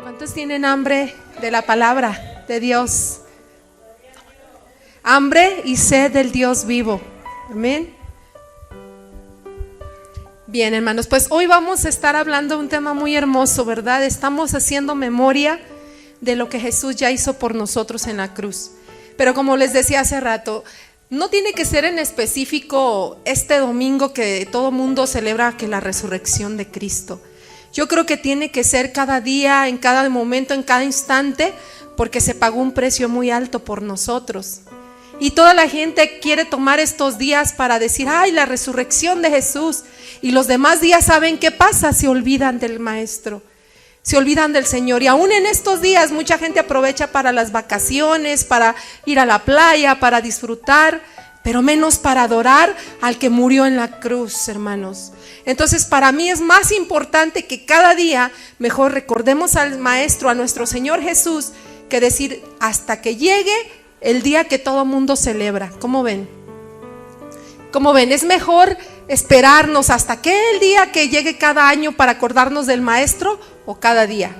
¿Cuántos tienen hambre de la palabra de Dios? Hambre y sed del Dios vivo. Amén. Bien, hermanos, pues hoy vamos a estar hablando de un tema muy hermoso, ¿verdad? Estamos haciendo memoria de lo que Jesús ya hizo por nosotros en la cruz. Pero como les decía hace rato, no tiene que ser en específico este domingo que todo mundo celebra que la resurrección de Cristo. Yo creo que tiene que ser cada día, en cada momento, en cada instante, porque se pagó un precio muy alto por nosotros. Y toda la gente quiere tomar estos días para decir, ay, la resurrección de Jesús. Y los demás días, ¿saben qué pasa? Se olvidan del Maestro, se olvidan del Señor. Y aún en estos días mucha gente aprovecha para las vacaciones, para ir a la playa, para disfrutar, pero menos para adorar al que murió en la cruz, hermanos. Entonces para mí es más importante que cada día mejor recordemos al Maestro, a nuestro Señor Jesús, que decir hasta que llegue el día que todo mundo celebra. ¿Cómo ven? ¿Cómo ven? Es mejor esperarnos hasta aquel día que llegue cada año para acordarnos del Maestro, o cada día.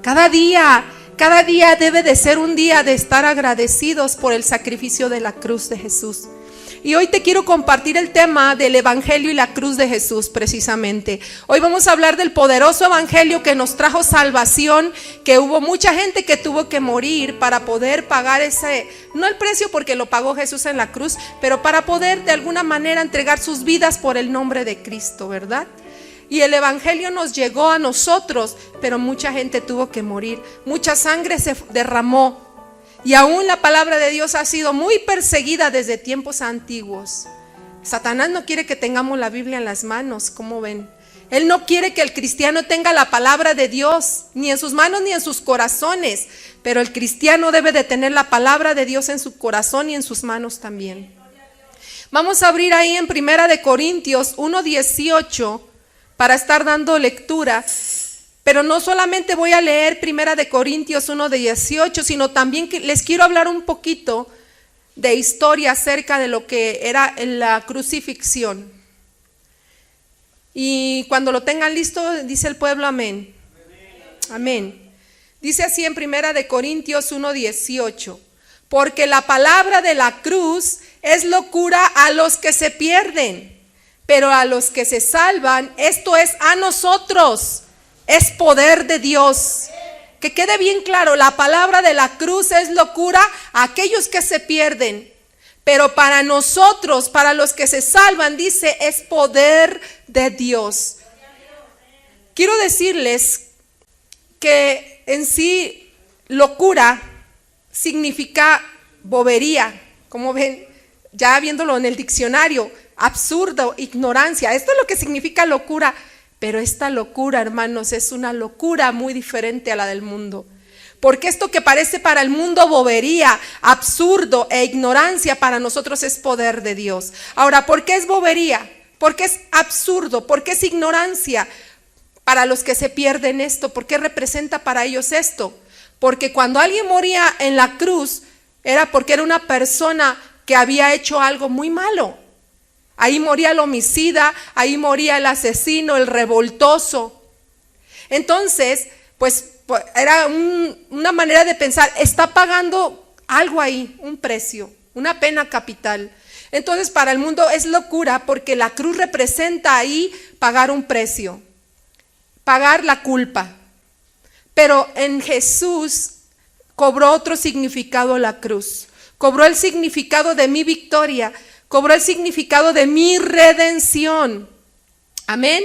Cada día debe de ser un día de estar agradecidos por el sacrificio de la cruz de Jesús. Y hoy te quiero compartir el tema del Evangelio y la cruz de Jesús precisamente. Hoy vamos a hablar del poderoso Evangelio que nos trajo salvación, que hubo mucha gente que tuvo que morir para poder pagar ese, no el precio porque lo pagó Jesús en la cruz, pero para poder de alguna manera entregar sus vidas por el nombre de Cristo, ¿verdad? Y el Evangelio nos llegó a nosotros, pero mucha gente tuvo que morir, mucha sangre se derramó. Y aún la palabra de Dios ha sido muy perseguida desde tiempos antiguos. Satanás no quiere que tengamos la Biblia en las manos, ¿cómo ven? Él no quiere que el cristiano tenga la palabra de Dios, ni en sus manos ni en sus corazones. Pero el cristiano debe de tener la palabra de Dios en su corazón y en sus manos también. Vamos a abrir ahí en 1 Corintios 1:18 para estar dando lectura. Pero no solamente voy a leer 1 Corintios 1:18, sino también que les quiero hablar un poquito de historia acerca de lo que era la crucifixión. Y cuando lo tengan listo, dice el pueblo amén. Amén. Dice así en 1 Corintios 1:18: porque la palabra de la cruz es locura a los que se pierden, pero a los que se salvan, esto es a nosotros, es poder de Dios. Que quede bien claro, la palabra de la cruz es locura a aquellos que se pierden, pero para nosotros, para los que se salvan, dice, es poder de Dios. Quiero decirles que en sí locura significa bobería, como ven, ya viéndolo en el diccionario, absurdo, ignorancia. Esto es lo que significa locura. Pero esta locura, hermanos, es una locura muy diferente a la del mundo. Porque esto que parece para el mundo bobería, absurdo e ignorancia, para nosotros es poder de Dios. Ahora, ¿por qué es bobería? ¿Por qué es absurdo? ¿Por qué es ignorancia? Para los que se pierden esto, ¿por qué representa para ellos esto? Porque cuando alguien moría en la cruz, era porque era una persona que había hecho algo muy malo. Ahí moría el homicida, ahí moría el asesino, el revoltoso. Entonces, pues era una manera de pensar, está pagando algo ahí, un precio, una pena capital. Entonces para el mundo es locura porque la cruz representa ahí pagar un precio, pagar la culpa. Pero en Jesús cobró otro significado la cruz, cobró el significado de mi victoria, cobró el significado de mi redención. Amén.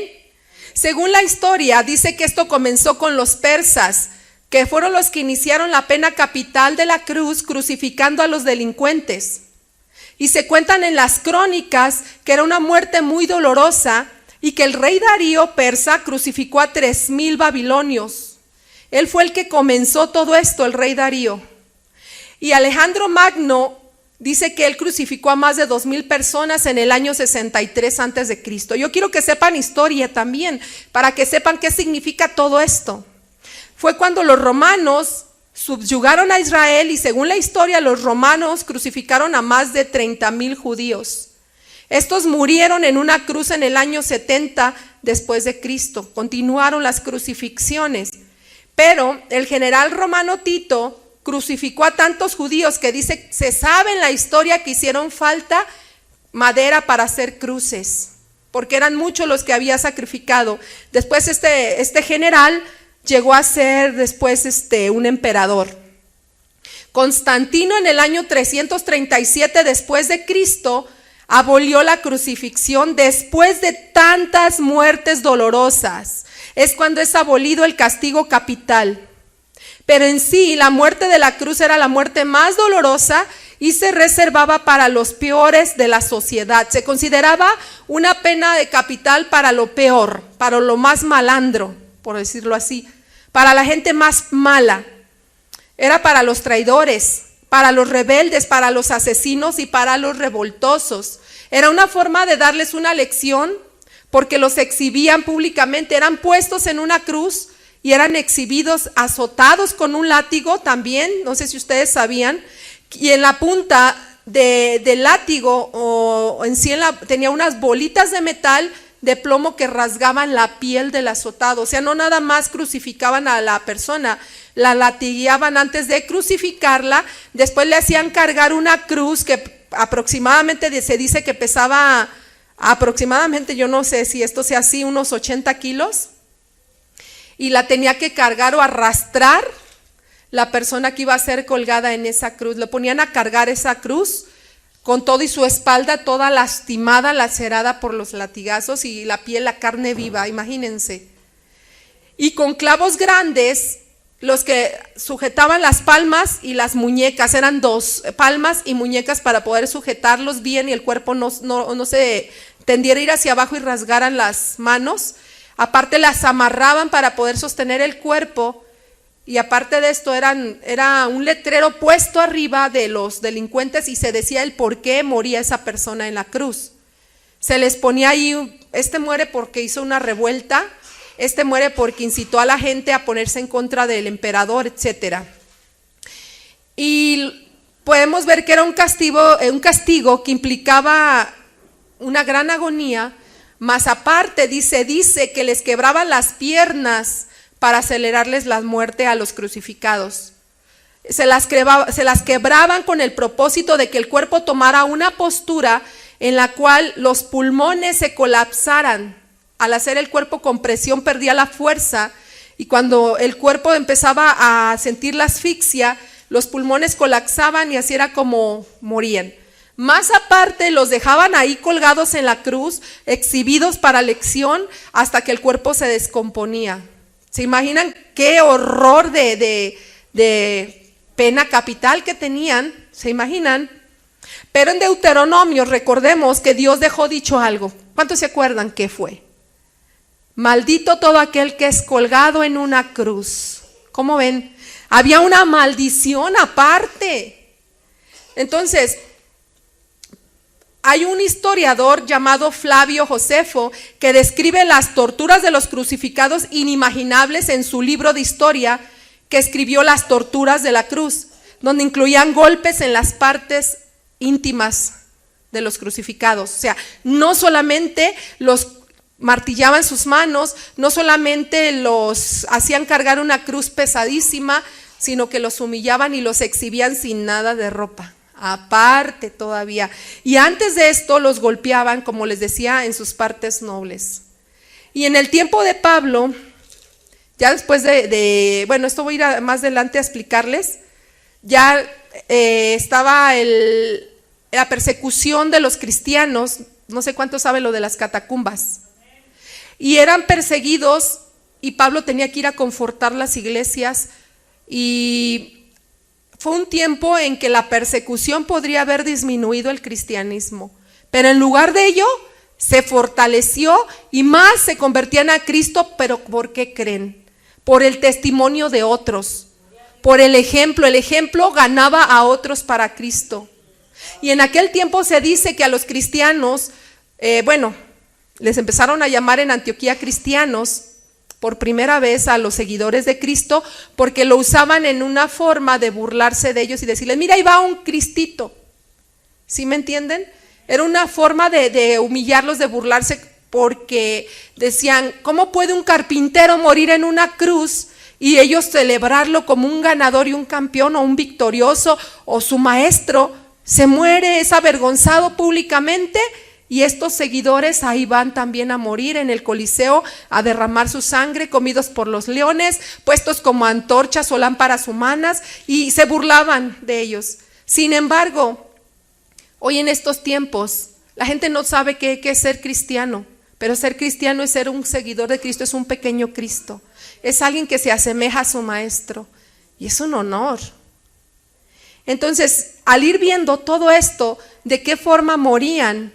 Según la historia, dice que esto comenzó con los persas, que fueron los que iniciaron la pena capital de la cruz, crucificando a los delincuentes. Y se cuentan en las crónicas que era una muerte muy dolorosa y que el rey Darío persa crucificó a 3,000 babilonios. Él fue el que comenzó todo esto, el rey Darío. Y Alejandro Magno dice que él crucificó a más de 2,000 personas en el año 63 antes de Cristo. Yo quiero que sepan historia también, para que sepan qué significa todo esto. Fue cuando los romanos subyugaron a Israel y según la historia los romanos crucificaron a más de 30,000 judíos. Estos murieron en una cruz en el año 70 después de Cristo. Continuaron las crucifixiones. Pero el general romano Tito crucificó a tantos judíos que dice, se sabe en la historia que hicieron falta madera para hacer cruces, porque eran muchos los que había sacrificado. Después este general llegó a ser después un emperador. Constantino en el año 337 después de Cristo abolió la crucifixión después de tantas muertes dolorosas. Es cuando es abolido el castigo capital. Pero en sí, la muerte de la cruz era la muerte más dolorosa y se reservaba para los peores de la sociedad. Se consideraba una pena de capital para lo peor, para lo más malandro, por decirlo así, para la gente más mala. Era para los traidores, para los rebeldes, para los asesinos y para los revoltosos. Era una forma de darles una lección, porque los exhibían públicamente, eran puestos en una cruz y eran exhibidos, azotados con un látigo también, no sé si ustedes sabían, y en la punta del látigo o en sí tenía unas bolitas de metal de plomo que rasgaban la piel del azotado. O sea, no nada más crucificaban a la persona, la latigueaban antes de crucificarla, después le hacían cargar una cruz que aproximadamente se dice que pesaba aproximadamente, yo no sé si esto sea así, unos 80 kilos, y la tenía que cargar o arrastrar la persona que iba a ser colgada en esa cruz. Le ponían a cargar esa cruz con todo y su espalda toda lastimada, lacerada por los latigazos, y la piel, la carne viva, imagínense. Y con clavos grandes, los que sujetaban las palmas y las muñecas, eran dos, palmas y muñecas, para poder sujetarlos bien y el cuerpo no se tendiera a ir hacia abajo y rasgaran las manos. Aparte las amarraban para poder sostener el cuerpo, y aparte de esto era un letrero puesto arriba de los delincuentes y se decía el por qué moría esa persona en la cruz. Se les ponía ahí, este muere porque hizo una revuelta, este muere porque incitó a la gente a ponerse en contra del emperador, etcétera. Y podemos ver que era un castigo que implicaba una gran agonía, más aparte dice que les quebraban las piernas para acelerarles la muerte a los crucificados. Se las quebraban con el propósito de que el cuerpo tomara una postura en la cual los pulmones se colapsaran. Al hacer el cuerpo con presión perdía la fuerza, y cuando el cuerpo empezaba a sentir la asfixia, los pulmones colapsaban y así era como morían. Más aparte, los dejaban ahí colgados en la cruz, exhibidos para lección, hasta que el cuerpo se descomponía. ¿Se imaginan qué horror de pena capital que tenían? ¿Se imaginan? Pero en Deuteronomio recordemos que Dios dejó dicho algo. ¿Cuántos se acuerdan qué fue? Maldito todo aquel que es colgado en una cruz. ¿Cómo ven? Había una maldición aparte. Entonces, hay un historiador llamado Flavio Josefo que describe las torturas de los crucificados inimaginables en su libro de historia, que escribió Las torturas de la cruz, donde incluían golpes en las partes íntimas de los crucificados. O sea, no solamente los martillaban sus manos, no solamente los hacían cargar una cruz pesadísima, sino que los humillaban y los exhibían sin nada de ropa. Aparte todavía. Y antes de esto los golpeaban, como les decía, en sus partes nobles. Y en el tiempo de Pablo, ya después bueno, esto voy a ir más adelante a explicarles, ya estaba la persecución de los cristianos. No sé cuántos saben lo de las catacumbas. Y eran perseguidos, y Pablo tenía que ir a confortar las iglesias, y fue un tiempo en que la persecución podría haber disminuido el cristianismo, pero en lugar de ello se fortaleció y más se convertían a Cristo. ¿Pero por qué creen? Por el testimonio de otros, por el ejemplo. El ejemplo ganaba a otros para Cristo. Y en aquel tiempo se dice que a los cristianos, les empezaron a llamar en Antioquía cristianos por primera vez a los seguidores de Cristo, porque lo usaban en una forma de burlarse de ellos y decirles, mira, ahí va un Cristito. ¿Sí me entienden? Era una forma de humillarlos, de burlarse, porque decían, ¿cómo puede un carpintero morir en una cruz y ellos celebrarlo como un ganador y un campeón o un victorioso, o su maestro se muere, es avergonzado públicamente, y estos seguidores ahí van también a morir en el Coliseo, a derramar su sangre, comidos por los leones, puestos como antorchas o lámparas humanas, y se burlaban de ellos. Sin embargo, hoy en estos tiempos, la gente no sabe qué es ser cristiano, pero ser cristiano es ser un seguidor de Cristo, es un pequeño Cristo, es alguien que se asemeja a su maestro, y es un honor. Entonces, al ir viendo todo esto, de qué forma morían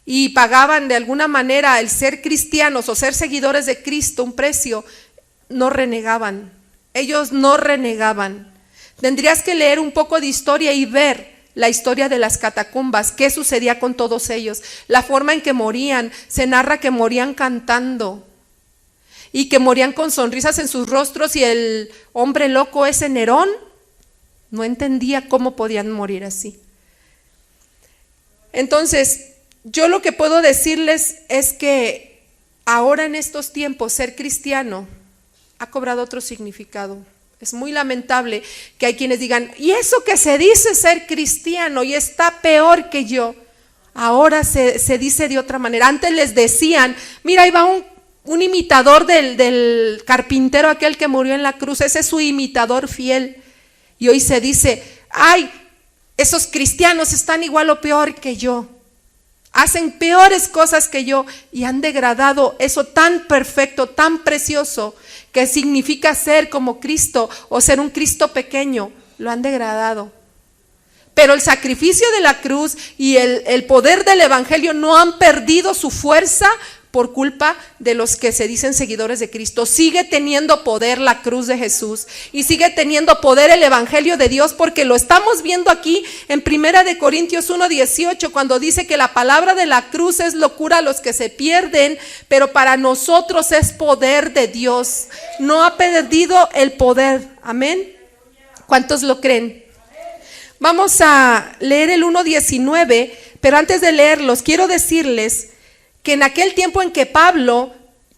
y pagaban de alguna manera el ser cristianos o ser seguidores de Cristo un precio, no renegaban, ellos no renegaban. Tendrías que leer un poco de historia y ver la historia de las catacumbas, qué sucedía con todos ellos, la forma en que morían. Se narra que morían cantando y que morían con sonrisas en sus rostros, y el hombre loco ese Nerón no entendía cómo podían morir así. Entonces, yo lo que puedo decirles es que ahora en estos tiempos ser cristiano ha cobrado otro significado. Es muy lamentable que hay quienes digan, y eso que se dice ser cristiano y está peor que yo, ahora se dice de otra manera. Antes les decían, mira, ahí va un imitador del carpintero aquel que murió en la cruz, ese es su imitador fiel. Y hoy se dice, ay, esos cristianos están igual o peor que yo, hacen peores cosas que yo, y han degradado eso tan perfecto, tan precioso, que significa ser como Cristo o ser un Cristo pequeño. Lo han degradado. Pero el sacrificio de la cruz y el poder del evangelio no han perdido su fuerza por culpa de los que se dicen seguidores de Cristo. Sigue teniendo poder la cruz de Jesús, y sigue teniendo poder el evangelio de Dios, porque lo estamos viendo aquí en 1 Corintios 1:18, cuando dice que la palabra de la cruz es locura a los que se pierden, pero para nosotros es poder de Dios. No ha perdido el poder. Amén. ¿Cuántos lo creen? Vamos a leer el 1:19, pero antes de leerlos quiero decirles que en aquel tiempo en que Pablo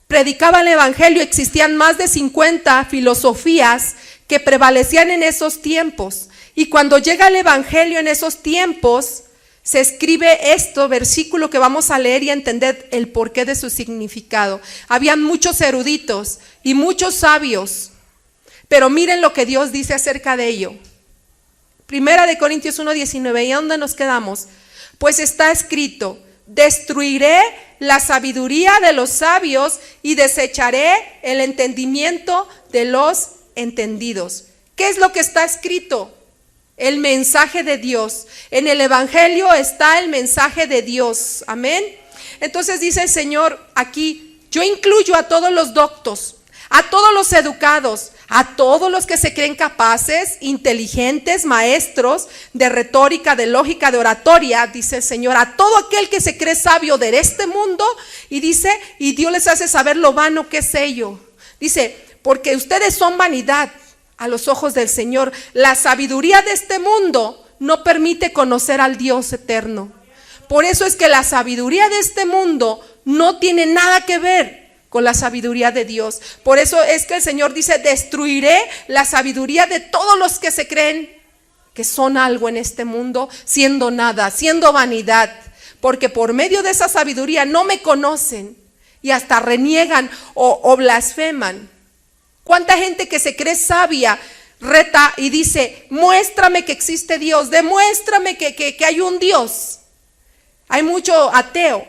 predicaba el evangelio existían más de 50 filosofías que prevalecían en esos tiempos, y cuando llega el evangelio en esos tiempos se escribe esto, versículo que vamos a leer y a entender el porqué de su significado. Habían muchos eruditos y muchos sabios, pero miren lo que Dios dice acerca de ello. 1 Corintios 1:19, ¿y a dónde nos quedamos? Pues está escrito, destruiré la sabiduría de los sabios y desecharé el entendimiento de los entendidos. ¿Qué es lo que está escrito? El mensaje de Dios. En el evangelio está el mensaje de Dios. Amén. Entonces dice el Señor aquí, yo incluyo a todos los doctos, a todos los educados, a todos los que se creen capaces, inteligentes, maestros de retórica, de lógica, de oratoria, dice el Señor, a todo aquel que se cree sabio de este mundo, y dice, y Dios les hace saber lo vano que es ello. Dice, porque ustedes son vanidad a los ojos del Señor. La sabiduría de este mundo no permite conocer al Dios eterno. Por eso es que la sabiduría de este mundo no tiene nada que ver con la sabiduría de Dios. Por eso es que el Señor dice, destruiré la sabiduría de todos los que se creen que son algo en este mundo, siendo nada, siendo vanidad, porque por medio de esa sabiduría no me conocen y hasta reniegan o blasfeman. ¿Cuánta gente que se cree sabia reta y dice, muéstrame que existe Dios, demuéstrame que hay un Dios? Hay mucho ateo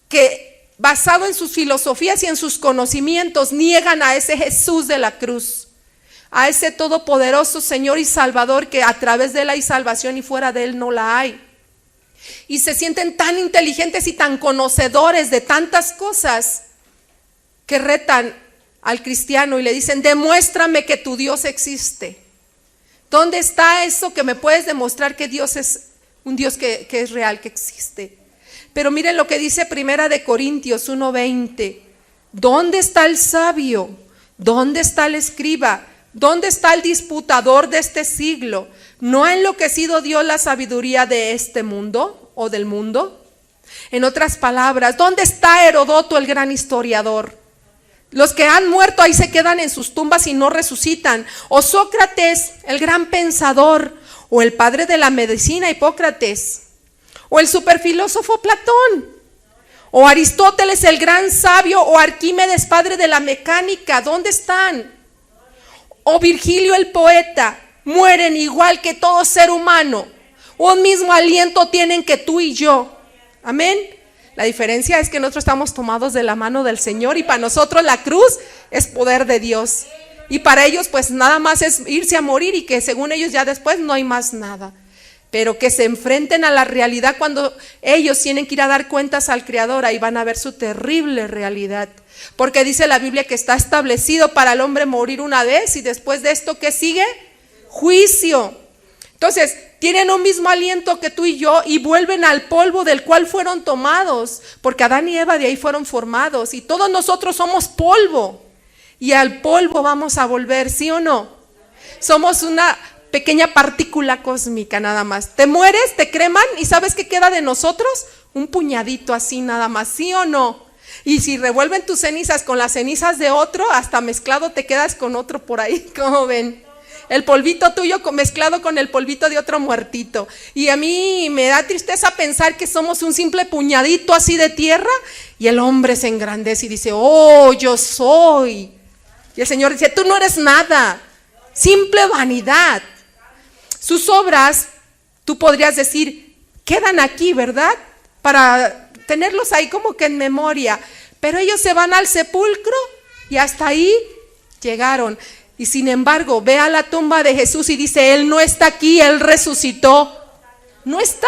que basado en sus filosofías y en sus conocimientos niegan a ese Jesús de la cruz, a ese todopoderoso Señor y Salvador, que a través de él hay salvación y fuera de él no la hay. Y se sienten tan inteligentes y tan conocedores de tantas cosas que retan al cristiano y le dicen, demuéstrame que tu Dios existe. ¿Dónde está eso que me puedes demostrar que Dios es un Dios que es real, que existe? Pero miren lo que dice 1 Corintios 1:20. ¿Dónde está el sabio? ¿Dónde está el escriba? ¿Dónde está el disputador de este siglo? ¿No ha enloquecido Dios la sabiduría de este mundo o del mundo? En otras palabras, ¿dónde está Herodoto, el gran historiador? Los que han muerto ahí se quedan en sus tumbas y no resucitan. O Sócrates, el gran pensador, o el padre de la medicina, Hipócrates, o el superfilósofo Platón, o Aristóteles, el gran sabio, o Arquímedes, padre de la mecánica. ¿Dónde están? O Virgilio, el poeta. Mueren igual que todo ser humano. Un mismo aliento tienen que tú y yo. Amén. La diferencia es que nosotros estamos tomados de la mano del Señor, y para nosotros la cruz es poder de Dios. Y para ellos pues nada más es irse a morir, y que según ellos ya después no hay más nada. Pero que se enfrenten a la realidad cuando ellos tienen que ir a dar cuentas al Creador. Ahí van a ver su terrible realidad. Porque dice la Biblia que está establecido para el hombre morir una vez, y después de esto, ¿qué sigue? Juicio. Entonces, tienen un mismo aliento que tú y yo, y vuelven al polvo del cual fueron tomados, porque Adán y Eva de ahí fueron formados, y todos nosotros somos polvo, y al polvo vamos a volver, ¿sí o no? Somos una pequeña partícula cósmica nada más. Te mueres, te creman, y ¿sabes qué queda de nosotros? Un puñadito así nada más, ¿sí o no? Y si revuelven tus cenizas con las cenizas de otro, hasta mezclado te quedas con otro por ahí, ¿cómo ven? El polvito tuyo mezclado con el polvito de otro muertito. Y a mí me da tristeza pensar que somos un simple puñadito así de tierra, y el hombre se engrandece y dice, oh, yo soy. Y el Señor dice, tú no eres nada, simple vanidad. Sus obras, tú podrías decir, quedan aquí, ¿verdad? Para tenerlos ahí como que en memoria. Pero ellos se van al sepulcro y hasta ahí llegaron. Y sin embargo, ve a la tumba de Jesús y dice, Él no está aquí, Él resucitó. No está.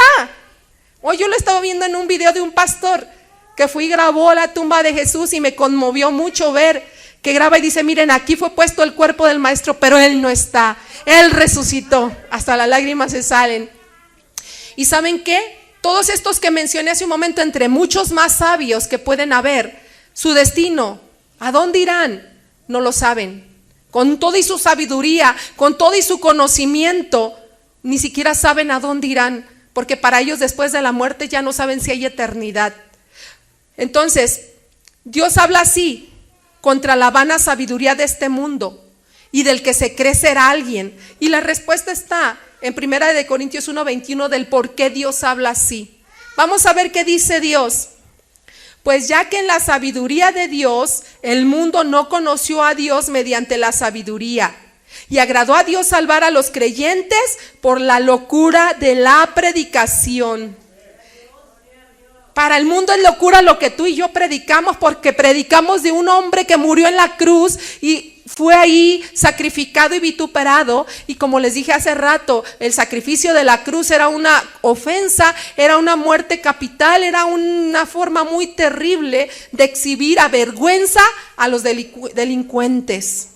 Hoy yo lo estaba viendo en un video de un pastor que fue y grabó la tumba de Jesús, y me conmovió mucho ver que graba y dice, miren, aquí fue puesto el cuerpo del maestro, pero Él no está. Él resucitó. Hasta las lágrimas se salen. ¿Y saben qué? Todos estos que mencioné hace un momento, entre muchos más sabios que pueden haber, su destino, ¿a dónde irán? No lo saben. Con toda y su sabiduría, con todo y su conocimiento, ni siquiera saben a dónde irán, porque para ellos después de la muerte ya no saben si hay eternidad. Entonces, Dios habla así contra la vana sabiduría de este mundo y del que se cree ser alguien. Y la respuesta está en 1 Corintios 1:21 del por qué Dios habla así. Vamos a ver qué dice Dios. Pues ya que en la sabiduría de Dios el mundo no conoció a Dios mediante la sabiduría, y agradó a Dios salvar a los creyentes por la locura de la predicación. Para el mundo es locura lo que tú y yo predicamos, porque predicamos de un hombre que murió en la cruz y fue ahí sacrificado y vituperado. Y como les dije hace rato, el sacrificio de la cruz era una ofensa, era una muerte capital, era una forma muy terrible de exhibir a vergüenza a los delincuentes.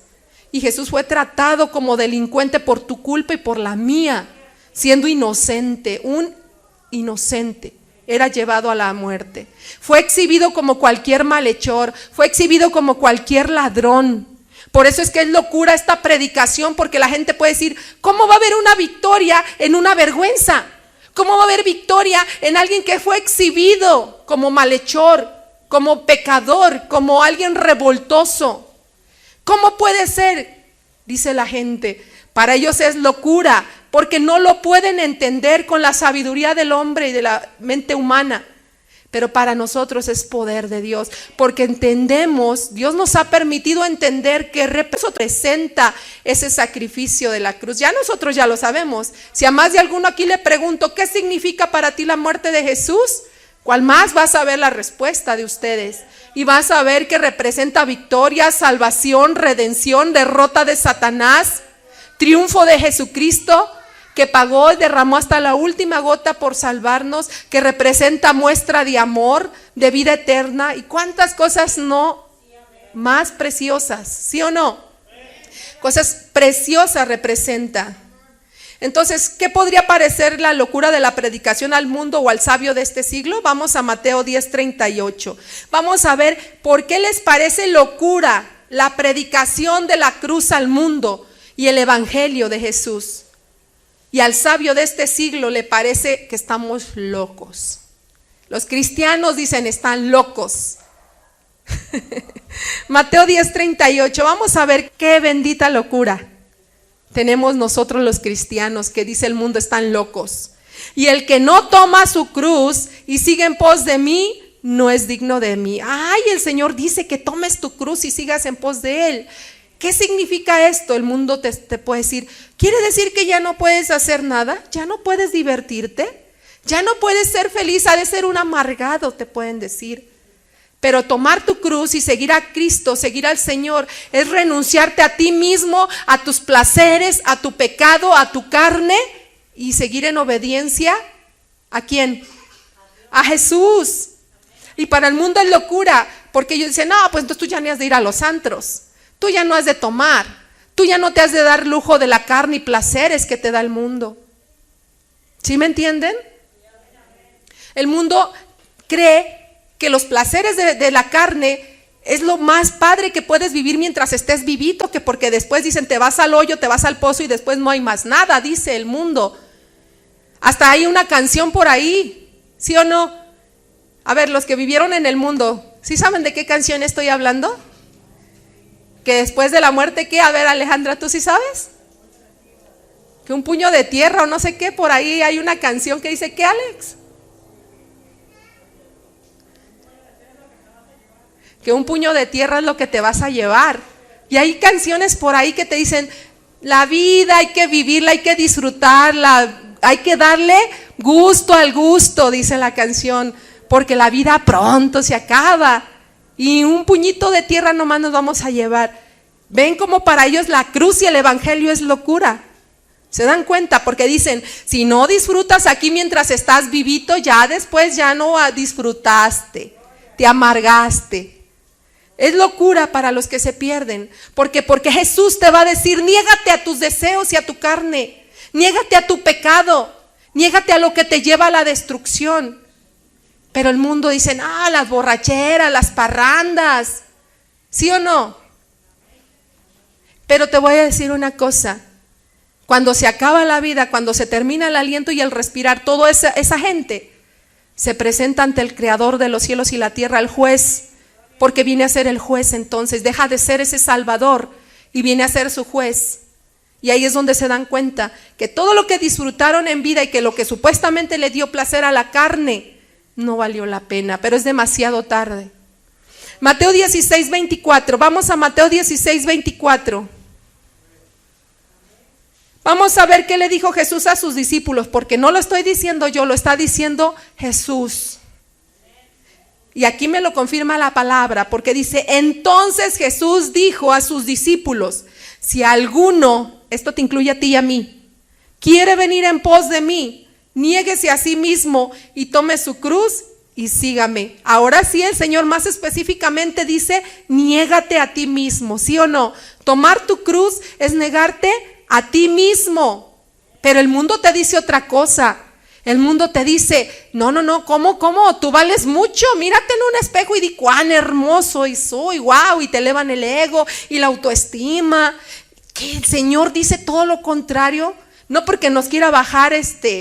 Y Jesús fue tratado como delincuente por tu culpa y por la mía, siendo inocente, un inocente. Era llevado a la muerte. Fue exhibido como cualquier malhechor, fue exhibido como cualquier ladrón. Por eso es que es locura esta predicación, porque la gente puede decir, ¿cómo va a haber una victoria en una vergüenza? ¿Cómo va a haber victoria en alguien que fue exhibido como malhechor, como pecador, como alguien revoltoso? ¿Cómo puede ser? Dice la gente. Para ellos es locura, porque no lo pueden entender con la sabiduría del hombre y de la mente humana. Pero para nosotros es poder de Dios, porque entendemos, Dios nos ha permitido entender que representa ese sacrificio de la cruz. Ya nosotros ya lo sabemos. Si a más de alguno aquí le pregunto, ¿qué significa para ti la muerte de Jesús? ¿Cuál más? Vas a ver la respuesta de ustedes. Y vas a ver que representa victoria, salvación, redención, derrota de Satanás, triunfo de Jesucristo, que pagó y derramó hasta la última gota por salvarnos, que representa muestra de amor, de vida eterna, y cuántas cosas no más preciosas, ¿sí o no? Cosas preciosas representa. Entonces, ¿qué podría parecer la locura de la predicación al mundo o al sabio de este siglo? Vamos a Mateo 10:38. Vamos a ver por qué les parece locura la predicación de la cruz al mundo y el evangelio de Jesús. Y al sabio de este siglo le parece que estamos locos. Los cristianos dicen, están locos. Mateo 10:38. Vamos a ver qué bendita locura tenemos nosotros los cristianos, que dice el mundo están locos. Y el que no toma su cruz y sigue en pos de mí, no es digno de mí. Ay, el Señor dice que tomes tu cruz y sigas en pos de Él. ¿Qué significa esto? El mundo te puede decir, ¿quiere decir que ya no puedes hacer nada? ¿Ya no puedes divertirte? ¿Ya no puedes ser feliz? Ha de ser un amargado, te pueden decir. Pero tomar tu cruz y seguir a Cristo, seguir al Señor, es renunciarte a ti mismo, a tus placeres, a tu pecado, a tu carne, y seguir en obediencia. ¿A quién? A Jesús. Y para el mundo es locura, porque ellos dicen, no, pues entonces tú ya no has de ir a los antros, tú ya no has de tomar, tú ya no te has de dar lujo de la carne y placeres que te da el mundo. ¿Sí me entienden? El mundo cree que los placeres de la carne es lo más padre que puedes vivir mientras estés vivito, que porque después dicen te vas al hoyo, te vas al pozo y después no hay más nada, dice el mundo. Hasta hay una canción por ahí, ¿sí o no? A ver, los que vivieron en el mundo, ¿sí saben de qué canción estoy hablando? Que después de la muerte, ¿qué? A ver, Alejandra, ¿tú sí sabes? Que un puño de tierra o no sé qué, por ahí hay una canción que dice, ¿qué, Alex? Que un puño de tierra es lo que te vas a llevar. Y hay canciones por ahí que te dicen, la vida hay que vivirla, hay que disfrutarla, hay que darle gusto al gusto, dice la canción, porque la vida pronto se acaba y un puñito de tierra nomás nos vamos a llevar. Ven como para ellos la cruz y el evangelio es locura. ¿Se dan cuenta? Porque dicen, si no disfrutas aquí mientras estás vivito, ya después ya no disfrutaste, te amargaste. Es locura para los que se pierden. Porque Jesús te va a decir, niégate a tus deseos y a tu carne, niégate a tu pecado, niégate a lo que te lleva a la destrucción. Pero el mundo dice, las borracheras, las parrandas, ¿sí o no? Pero te voy a decir una cosa, cuando se acaba la vida, cuando se termina el aliento y el respirar, toda esa gente se presenta ante el Creador de los cielos y la tierra, el juez, porque viene a ser el juez. Entonces deja de ser ese salvador y viene a ser su juez. Y ahí es donde se dan cuenta que todo lo que disfrutaron en vida y que lo que supuestamente le dio placer a la carne no valió la pena, pero es demasiado tarde. Mateo 16:24, vamos a Mateo 16:24. Vamos a ver qué le dijo Jesús a sus discípulos, porque no lo estoy diciendo yo, lo está diciendo Jesús. Y aquí me lo confirma la palabra, porque dice, entonces Jesús dijo a sus discípulos, si alguno, esto te incluye a ti y a mí, quiere venir en pos de mí, niéguese a sí mismo y tome su cruz y sígame. Ahora sí el Señor más específicamente dice, niégate a ti mismo, ¿sí o no? Tomar tu cruz es negarte a ti mismo. Pero el mundo te dice otra cosa. El mundo te dice, no, ¿cómo? Tú vales mucho, mírate en un espejo y di cuán hermoso y soy, wow, y te elevan el ego y la autoestima. Que el Señor dice todo lo contrario, no porque nos quiera bajar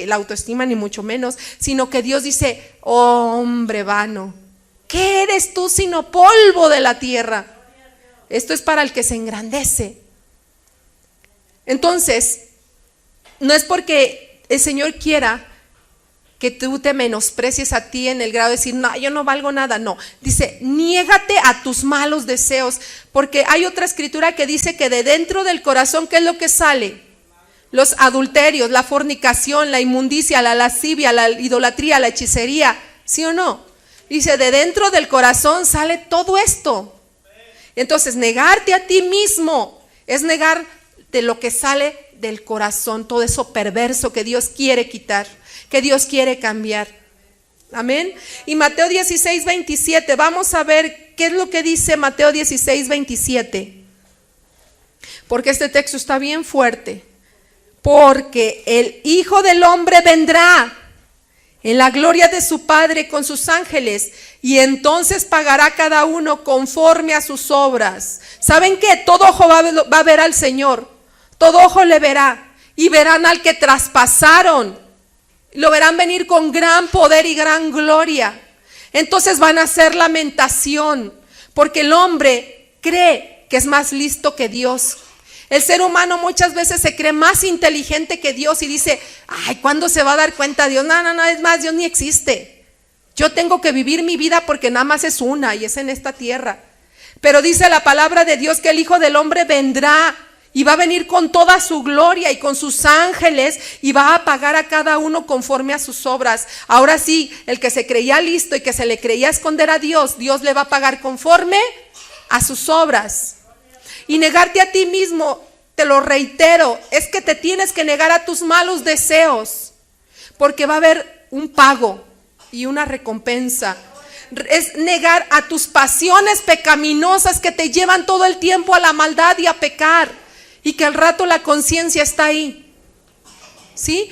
la autoestima ni mucho menos, sino que Dios dice, oh, hombre vano, ¿qué eres tú sino polvo de la tierra? Esto es para el que se engrandece. Entonces, no es porque el Señor quiera que tú te menosprecies a ti en el grado de decir, no, yo no valgo nada, no. Dice, niégate a tus malos deseos, porque hay otra escritura que dice que de dentro del corazón, ¿qué es lo que sale? Los adulterios, la fornicación, la inmundicia, la lascivia, la idolatría, la hechicería, ¿sí o no? Dice, de dentro del corazón sale todo esto. Entonces, negarte a ti mismo es negar de lo que sale del corazón, todo eso perverso que Dios quiere quitar, que Dios quiere cambiar. Amén. Y Mateo 16:27, vamos a ver qué es lo que dice Mateo 16:27, porque este texto está bien fuerte. Porque el Hijo del Hombre vendrá en la gloria de su Padre con sus ángeles, y entonces pagará cada uno conforme a sus obras. ¿Saben qué? Todo ojo va a ver al Señor, todo ojo le verá, y verán al que traspasaron, lo verán venir con gran poder y gran gloria. Entonces van a hacer lamentación, porque el hombre cree que es más listo que Dios. El ser humano muchas veces se cree más inteligente que Dios y dice, ay, ¿cuándo se va a dar cuenta Dios? No, es más, Dios ni existe. Yo tengo que vivir mi vida porque nada más es una y es en esta tierra. Pero dice la palabra de Dios que el Hijo del Hombre vendrá y va a venir con toda su gloria y con sus ángeles y va a pagar a cada uno conforme a sus obras. Ahora sí, el que se creía listo y que se le creía esconder a Dios, Dios le va a pagar conforme a sus obras. Y negarte a ti mismo, te lo reitero, es que te tienes que negar a tus malos deseos, porque va a haber un pago y una recompensa. Es negar a tus pasiones pecaminosas que te llevan todo el tiempo a la maldad y a pecar, y que al rato la conciencia está ahí. ¿Sí?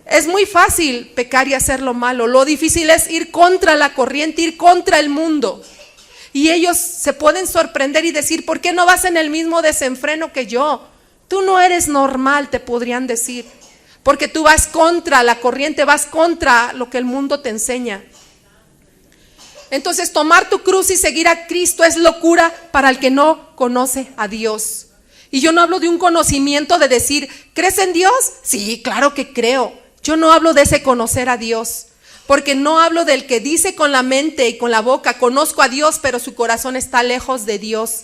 Es muy fácil pecar y hacer lo malo. Lo difícil es ir contra la corriente, ir contra el mundo. Y ellos se pueden sorprender y decir, ¿por qué no vas en el mismo desenfreno que yo? Tú no eres normal, te podrían decir, porque tú vas contra la corriente, vas contra lo que el mundo te enseña. Entonces, tomar tu cruz y seguir a Cristo es locura para el que no conoce a Dios. Y yo no hablo de un conocimiento de decir, ¿crees en Dios? Sí, claro que creo. Yo no hablo de ese conocer a Dios. Porque no hablo del que dice con la mente y con la boca, conozco a Dios, pero su corazón está lejos de Dios.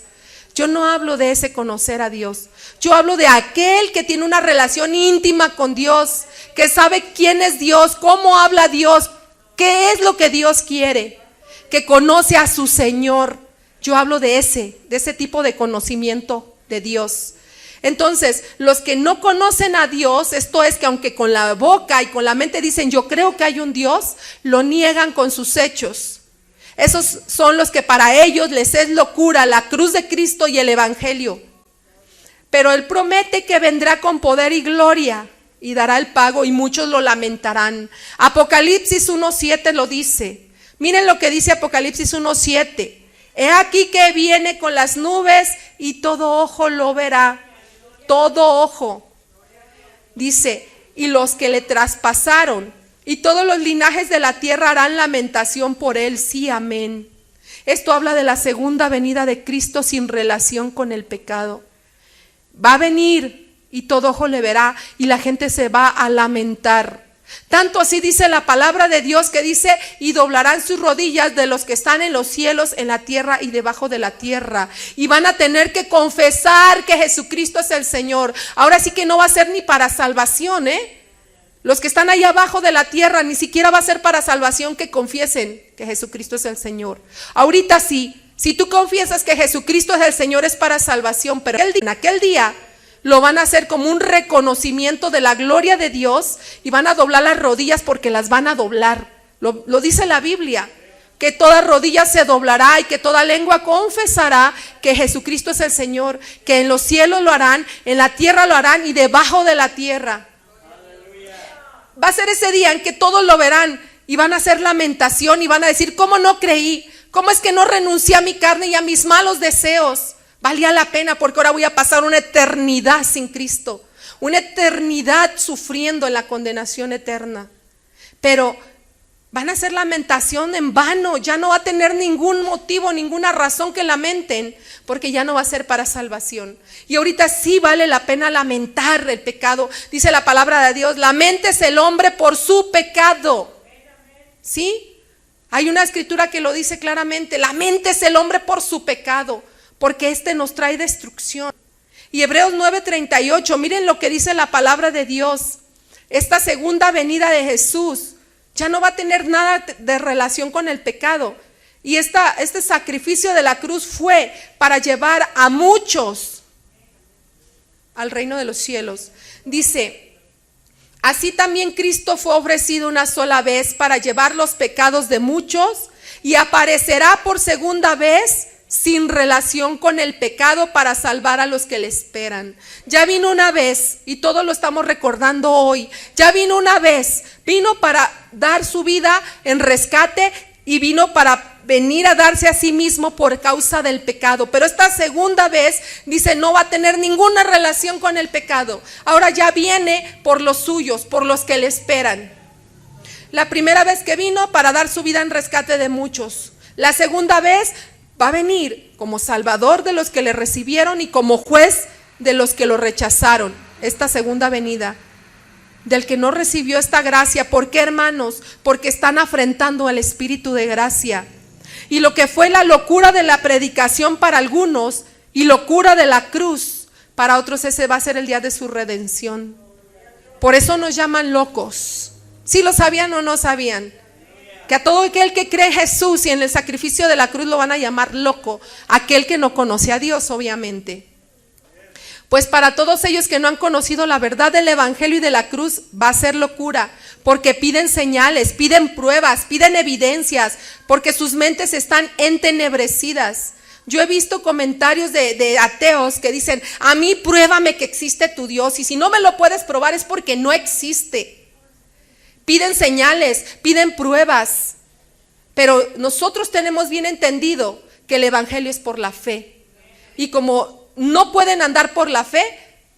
Yo no hablo de ese conocer a Dios. Yo hablo de aquel que tiene una relación íntima con Dios, que sabe quién es Dios, cómo habla Dios, qué es lo que Dios quiere, que conoce a su Señor. Yo hablo de ese tipo de conocimiento de Dios. Entonces, los que no conocen a Dios, esto es que aunque con la boca y con la mente dicen yo creo que hay un Dios, lo niegan con sus hechos. Esos son los que para ellos les es locura la cruz de Cristo y el Evangelio. Pero Él promete que vendrá con poder y gloria y dará el pago y muchos lo lamentarán. Apocalipsis 1:7 lo dice. Miren lo que dice Apocalipsis 1:7. He aquí que viene con las nubes y todo ojo lo verá. Todo ojo, dice, y los que le traspasaron, y todos los linajes de la tierra harán lamentación por él, sí, amén. Esto habla de la segunda venida de Cristo sin relación con el pecado. Va a venir y todo ojo le verá y la gente se va a lamentar. Tanto así dice la palabra de Dios que dice, y doblarán sus rodillas de los que están en los cielos, en la tierra y debajo de la tierra. Y van a tener que confesar que Jesucristo es el Señor. Ahora sí que no va a ser ni para salvación, Los que están ahí abajo de la tierra, ni siquiera va a ser para salvación que confiesen que Jesucristo es el Señor. Ahorita sí, si tú confiesas que Jesucristo es el Señor es para salvación, pero en aquel día lo van a hacer como un reconocimiento de la gloria de Dios y van a doblar las rodillas porque las van a doblar. Lo dice la Biblia, que toda rodilla se doblará y que toda lengua confesará que Jesucristo es el Señor, que en los cielos lo harán, en la tierra lo harán y debajo de la tierra. Va a ser ese día en que todos lo verán y van a hacer lamentación y van a decir, ¿cómo no creí? ¿Cómo es que no renuncié a mi carne y a mis malos deseos? Valía la pena porque ahora voy a pasar una eternidad sin Cristo, una eternidad sufriendo en la condenación eterna. Pero van a hacer lamentación en vano, ya no va a tener ningún motivo, ninguna razón que lamenten, porque ya no va a ser para salvación. Y ahorita sí vale la pena lamentar el pecado. Dice la palabra de Dios, laméntese el hombre por su pecado. ¿Sí? Hay una escritura que lo dice claramente, laméntese el hombre por su pecado, porque este nos trae destrucción. Y Hebreos 9:38, miren lo que dice la palabra de Dios. Esta segunda venida de Jesús ya no va a tener nada de relación con el pecado. Y este sacrificio de la cruz fue para llevar a muchos al reino de los cielos. Dice, así también Cristo fue ofrecido una sola vez para llevar los pecados de muchos y aparecerá por segunda vez sin relación con el pecado para salvar a los que le esperan. Ya vino una vez y todos lo estamos recordando hoy. Ya vino una vez, vino para dar su vida en rescate y vino para venir a darse a sí mismo por causa del pecado. Pero esta segunda vez dice no va a tener ninguna relación con el pecado. Ahora ya viene por los suyos, por los que le esperan. La primera vez que vino para dar su vida en rescate de muchos. La segunda vez va a venir como Salvador de los que le recibieron y como juez de los que lo rechazaron. Esta segunda venida del que no recibió esta gracia. ¿Por qué, hermanos? Porque están afrentando al Espíritu de gracia. Y lo que fue la locura de la predicación para algunos y locura de la cruz, para otros ese va a ser el día de su redención. Por eso nos llaman locos. ¿Sí lo sabían o no sabían? Que a todo aquel que cree en Jesús y en el sacrificio de la cruz lo van a llamar loco. Aquel que no conoce a Dios, obviamente. Pues para todos ellos que no han conocido la verdad del evangelio y de la cruz va a ser locura, porque piden señales, piden pruebas, piden evidencias, porque sus mentes están entenebrecidas. Yo he visto comentarios de ateos que dicen: a mí pruébame que existe tu Dios, y si no me lo puedes probar es porque no existe. Piden señales, piden pruebas, pero nosotros tenemos bien entendido que el evangelio es por la fe, y como no pueden andar por la fe,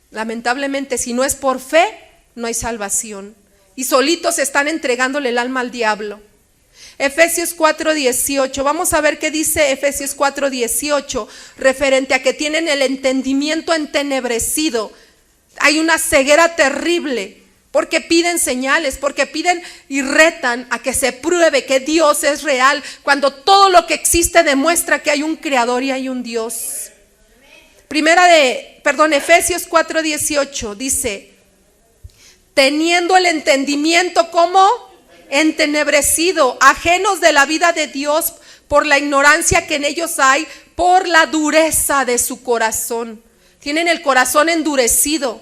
lamentablemente si no es por fe, no hay salvación. Y solitos están entregándole el alma al diablo. Efesios 4:18, vamos a ver qué dice Efesios 4:18, referente a que tienen el entendimiento entenebrecido. Hay una ceguera terrible, porque piden señales, porque piden y retan a que se pruebe que Dios es real, cuando todo lo que existe demuestra que hay un creador y hay un Dios. Efesios 4:18 dice: teniendo el entendimiento como entenebrecido, ajenos de la vida de Dios por la ignorancia que en ellos hay, por la dureza de su corazón. Tienen el corazón endurecido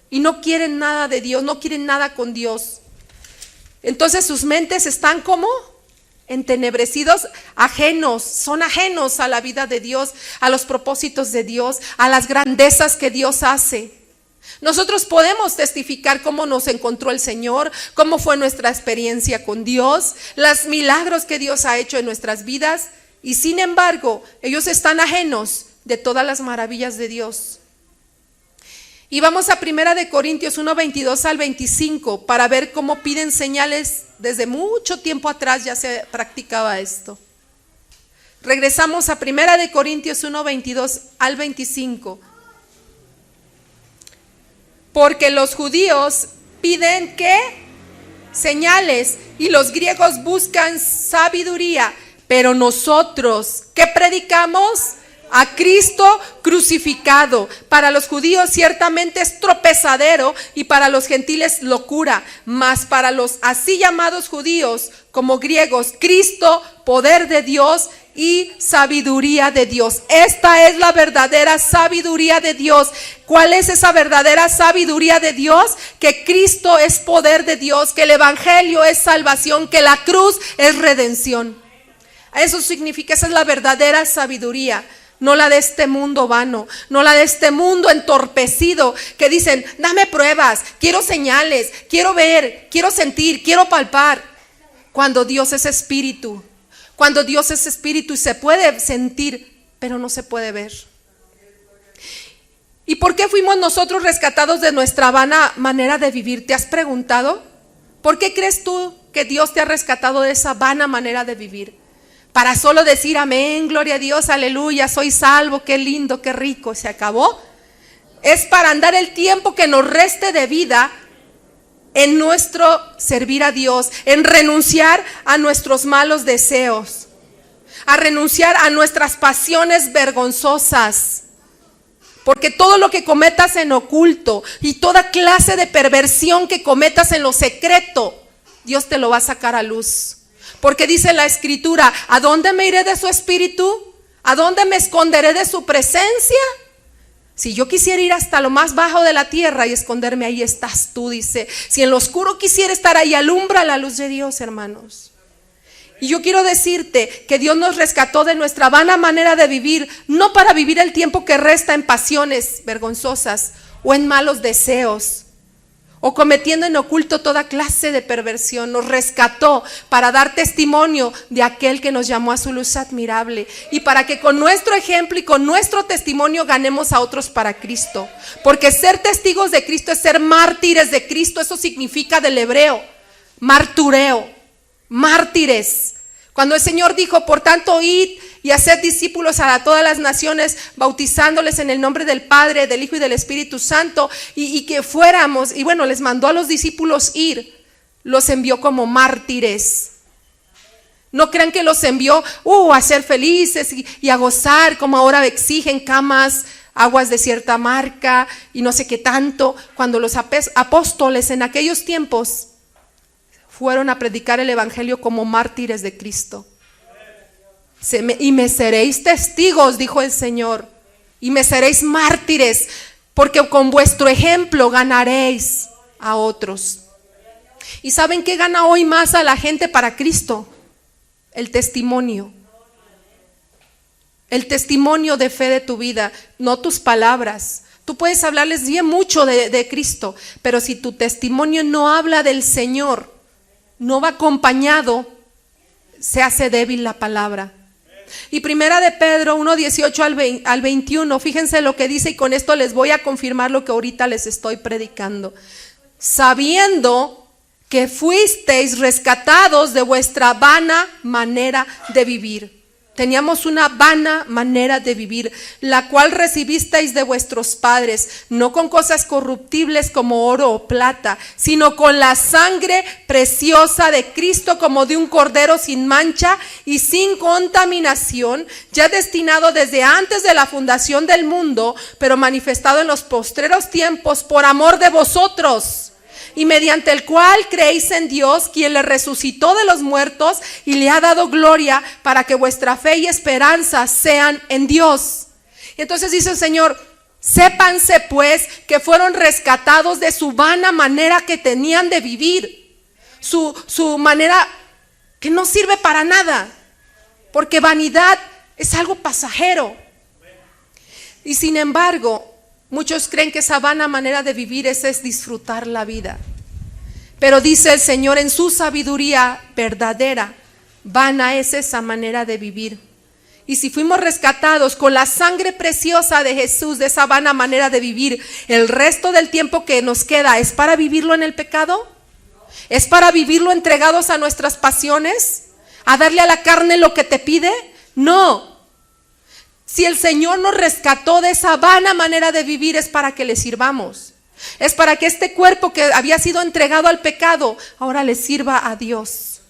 y no quieren nada de Dios, no quieren nada con Dios. Entonces sus mentes están como entenebrecidos, son ajenos a la vida de Dios, a los propósitos de Dios, a las grandezas que Dios hace. Nosotros podemos testificar cómo nos encontró el Señor, cómo fue nuestra experiencia con Dios, los milagros que Dios ha hecho en nuestras vidas, y sin embargo, ellos están ajenos de todas las maravillas de Dios. Y vamos a 1 Corintios 1:22 al 25 para ver cómo piden señales. Desde mucho tiempo atrás ya se practicaba esto. Regresamos a 1 Corintios 1:22 al 25. Porque los judíos piden ¿qué? Señales, y los griegos buscan sabiduría, pero nosotros, ¿qué predicamos? A Cristo crucificado. Para los judíos ciertamente es tropezadero y para los gentiles locura, mas para los así llamados judíos como griegos, Cristo, poder de Dios y sabiduría de Dios. Esta es la verdadera sabiduría de Dios. ¿Cuál es esa verdadera sabiduría de Dios? Que Cristo es poder de Dios, que el evangelio es salvación, que la cruz es redención. Eso significa, esa es la verdadera sabiduría. No la de este mundo vano, no la de este mundo entorpecido, que dicen: dame pruebas, quiero señales, quiero ver, quiero sentir, quiero palpar. Cuando Dios es espíritu, cuando Dios es espíritu y se puede sentir, pero no se puede ver. ¿Y por qué fuimos nosotros rescatados de nuestra vana manera de vivir? ¿Te has preguntado? ¿Por qué crees tú que Dios te ha rescatado de esa vana manera de vivir? Para solo decir amén, gloria a Dios, aleluya, soy salvo, qué lindo, qué rico, se acabó. Es para andar el tiempo que nos reste de vida en nuestro servir a Dios, en renunciar a nuestros malos deseos, a renunciar a nuestras pasiones vergonzosas. Porque todo lo que cometas en oculto y toda clase de perversión que cometas en lo secreto, Dios te lo va a sacar a luz. Porque dice la escritura: ¿a dónde me iré de su espíritu? ¿A dónde me esconderé de su presencia? Si yo quisiera ir hasta lo más bajo de la tierra y esconderme, ahí estás tú, dice. Si en lo oscuro quisiera estar, ahí alumbra la luz de Dios, hermanos. Y yo quiero decirte que Dios nos rescató de nuestra vana manera de vivir, no para vivir el tiempo que resta en pasiones vergonzosas o en malos deseos, o cometiendo en oculto toda clase de perversión. Nos rescató para dar testimonio de aquel que nos llamó a su luz admirable, y para que con nuestro ejemplo y con nuestro testimonio ganemos a otros para Cristo. Porque ser testigos de Cristo es ser mártires de Cristo. Eso significa del hebreo martureo, mártires. Cuando el Señor dijo: por tanto id y hacer discípulos a todas las naciones, bautizándoles en el nombre del Padre, del Hijo y del Espíritu Santo, y que fuéramos, y bueno, les mandó a los discípulos ir, los envió como mártires. No crean que los envió a ser felices y a gozar, como ahora exigen camas, aguas de cierta marca y no sé qué tanto, cuando los apóstoles en aquellos tiempos fueron a predicar el evangelio como mártires de Cristo. Y me seréis testigos, dijo el Señor, y me seréis mártires, porque con vuestro ejemplo ganaréis a otros. ¿Y saben qué gana hoy más a la gente para Cristo? El testimonio. El testimonio de fe de tu vida, no tus palabras. Tú puedes hablarles bien mucho de Cristo, pero si tu testimonio no habla del Señor, no va acompañado, se hace débil la palabra. Y primera de Pedro 1:18 al 21, fíjense lo que dice, y con esto les voy a confirmar lo que ahorita les estoy predicando. Sabiendo que fuisteis rescatados de vuestra vana manera de vivir. Teníamos una vana manera de vivir, la cual recibisteis de vuestros padres, no con cosas corruptibles como oro o plata, sino con la sangre preciosa de Cristo, como de un cordero sin mancha y sin contaminación, ya destinado desde antes de la fundación del mundo, pero manifestado en los postreros tiempos por amor de vosotros, y mediante el cual creéis en Dios, quien le resucitó de los muertos y le ha dado gloria, para que vuestra fe y esperanza sean en Dios. Y entonces dice el Señor, sépanse pues que fueron rescatados de su vana manera que tenían de vivir, su manera que no sirve para nada, porque vanidad es algo pasajero. Y sin embargo, muchos creen que esa vana manera de vivir es disfrutar la vida. Pero dice el Señor en su sabiduría verdadera, vana es esa manera de vivir. Y si fuimos rescatados con la sangre preciosa de Jesús, de esa vana manera de vivir, el resto del tiempo que nos queda, ¿es para vivirlo en el pecado? ¿Es para vivirlo entregados a nuestras pasiones? ¿A darle a la carne lo que te pide? No. Si el Señor nos rescató de esa vana manera de vivir, es para que le sirvamos. Es para que este cuerpo que había sido entregado al pecado, ahora le sirva a Dios.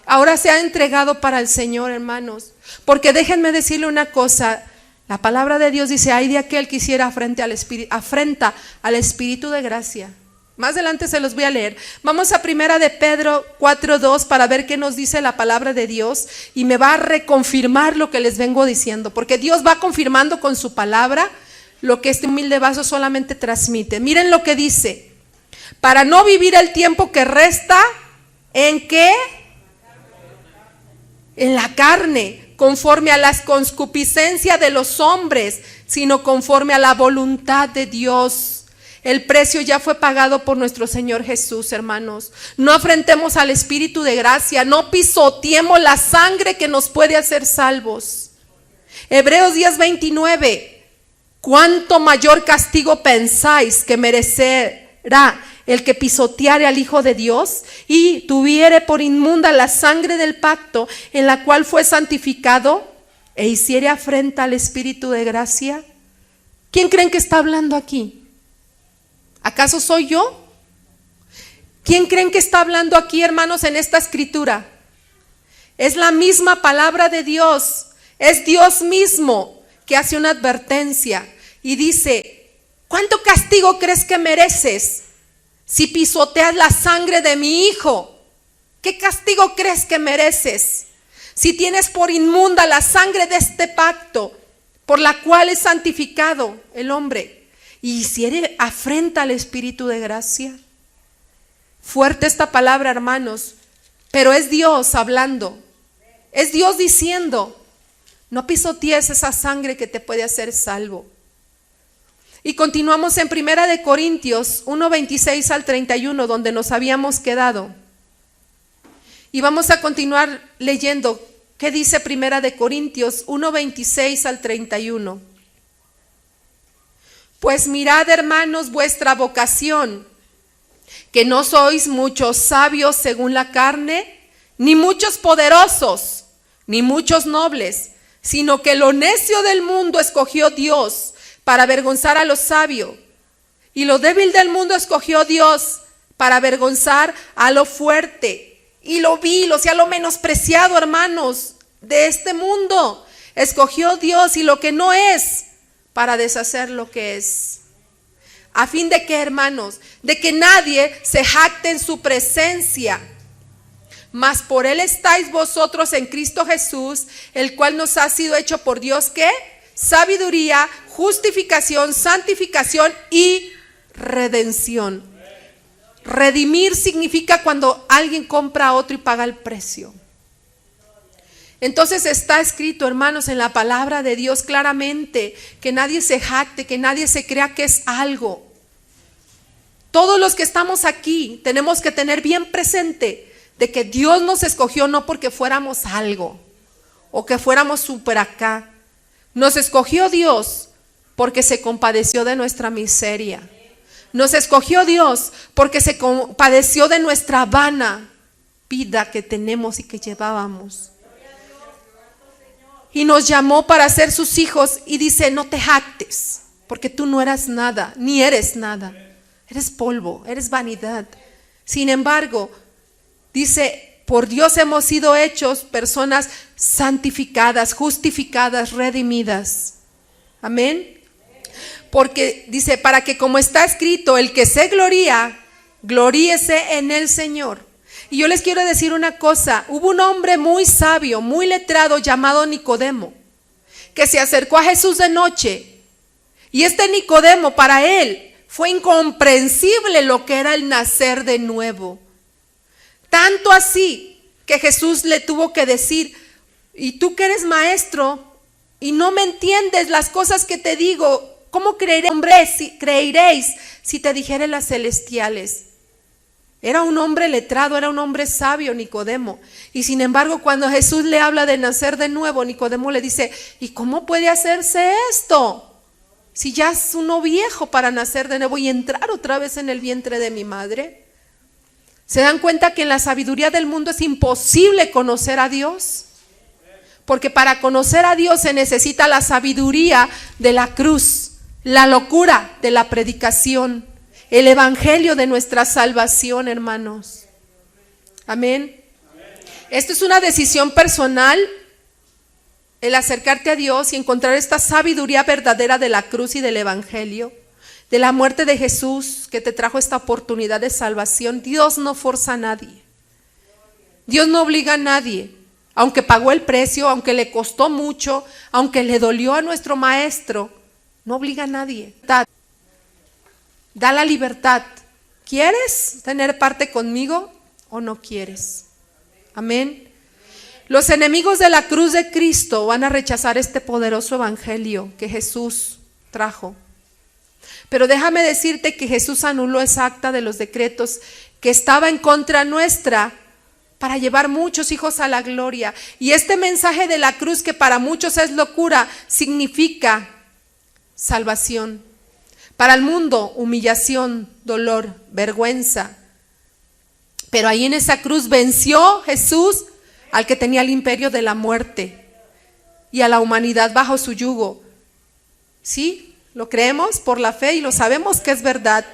Ahora se ha entregado para el Señor, hermanos. Porque déjenme decirle una cosa, la palabra de Dios dice, ay de aquel que hiciera afrenta al Espíritu de gracia. Más adelante se los voy a leer. Vamos a primera de Pedro 4:2 para ver qué nos dice la palabra de Dios, y me va a reconfirmar lo que les vengo diciendo, porque Dios va confirmando con su palabra lo que este humilde vaso solamente transmite. Miren lo que dice: para no vivir el tiempo que resta, ¿en qué? En la carne, conforme a las concupiscencias de los hombres, sino conforme a la voluntad de Dios. El precio ya fue pagado por nuestro Señor Jesús, hermanos. No afrentemos al Espíritu de gracia, no pisoteemos la sangre que nos puede hacer salvos. Hebreos 10:29. ¿Cuánto mayor castigo pensáis que merecerá el que pisoteare al Hijo de Dios y tuviere por inmunda la sangre del pacto en la cual fue santificado e hiciere afrenta al Espíritu de gracia? ¿Quién creen que está hablando aquí? ¿Acaso soy yo? ¿Quién creen que está hablando aquí, hermanos, en esta escritura? Es la misma palabra de Dios. Es Dios mismo que hace una advertencia y dice: ¿cuánto castigo crees que mereces si pisoteas la sangre de mi Hijo? ¿Qué castigo crees que mereces si tienes por inmunda la sangre de este pacto por la cual es santificado el hombre? Y si eres afrenta al Espíritu de gracia. Fuerte esta palabra, hermanos, pero es Dios hablando. Es Dios diciendo: no pisotees esa sangre que te puede hacer salvo. Y continuamos en primera de Corintios 1:26 al 31, donde nos habíamos quedado. Y vamos a continuar leyendo qué dice primera de Corintios 1:26 al 31. Pues mirad, hermanos, vuestra vocación, que no sois muchos sabios según la carne, ni muchos poderosos, ni muchos nobles, sino que lo necio del mundo escogió Dios para avergonzar a lo sabio, y lo débil del mundo escogió Dios para avergonzar a lo fuerte, y lo vil, o sea, lo menospreciado, hermanos, de este mundo, escogió Dios, y lo que no es, para deshacer lo que es. A fin de que, hermanos, de que nadie se jacte en su presencia. Mas por él estáis vosotros en Cristo Jesús, el cual nos ha sido hecho por Dios, ¿qué? Sabiduría, justificación, santificación y redención. Redimir significa cuando alguien compra a otro y paga el precio. Entonces está escrito, hermanos, en la palabra de Dios claramente, que nadie se jacte, que nadie se crea que es algo. Todos los que estamos aquí tenemos que tener bien presente de que Dios nos escogió no porque fuéramos algo o que fuéramos súper acá. Nos escogió Dios porque se compadeció de nuestra miseria. Nos escogió Dios porque se compadeció de nuestra vana vida que tenemos y que llevábamos. Y nos llamó para ser sus hijos y dice, no te jactes, porque tú no eras nada, ni eres nada. Eres polvo, eres vanidad. Sin embargo, dice, por Dios hemos sido hechos personas santificadas, justificadas, redimidas. Amén. Porque dice, para que como está escrito, el que se gloría, gloríese en el Señor. Y yo les quiero decir una cosa, hubo un hombre muy sabio, muy letrado llamado Nicodemo, que se acercó a Jesús de noche. Y este Nicodemo, para él, fue incomprensible lo que era el nacer de nuevo. Tanto así que Jesús le tuvo que decir, y tú que eres maestro y no me entiendes las cosas que te digo, ¿cómo creeréis si te dijere las celestiales? Era un hombre letrado, era un hombre sabio, Nicodemo. Y sin embargo, cuando Jesús le habla de nacer de nuevo, Nicodemo le dice, ¿y cómo puede hacerse esto? Si ya es uno viejo para nacer de nuevo y entrar otra vez en el vientre de mi madre. ¿Se dan cuenta que en la sabiduría del mundo es imposible conocer a Dios? Porque para conocer a Dios se necesita la sabiduría de la cruz, la locura de la predicación, el evangelio de nuestra salvación, hermanos. Amén. Esto es una decisión personal, el acercarte a Dios y encontrar esta sabiduría verdadera de la cruz y del evangelio, de la muerte de Jesús que te trajo esta oportunidad de salvación. Dios no forza a nadie. Dios no obliga a nadie, aunque pagó el precio, aunque le costó mucho, aunque le dolió a nuestro maestro, no obliga a nadie. Da la libertad. ¿Quieres tener parte conmigo o no quieres? Amén. Los enemigos de la cruz de Cristo van a rechazar este poderoso evangelio que Jesús trajo. Pero déjame decirte que Jesús anuló esa acta de los decretos que estaba en contra nuestra para llevar muchos hijos a la gloria. Y este mensaje de la cruz, que para muchos es locura, significa salvación. Para el mundo, humillación, dolor, vergüenza. Pero ahí en esa cruz venció Jesús al que tenía el imperio de la muerte y a la humanidad bajo su yugo. ¿Sí? Lo creemos por la fe y lo sabemos que es verdad.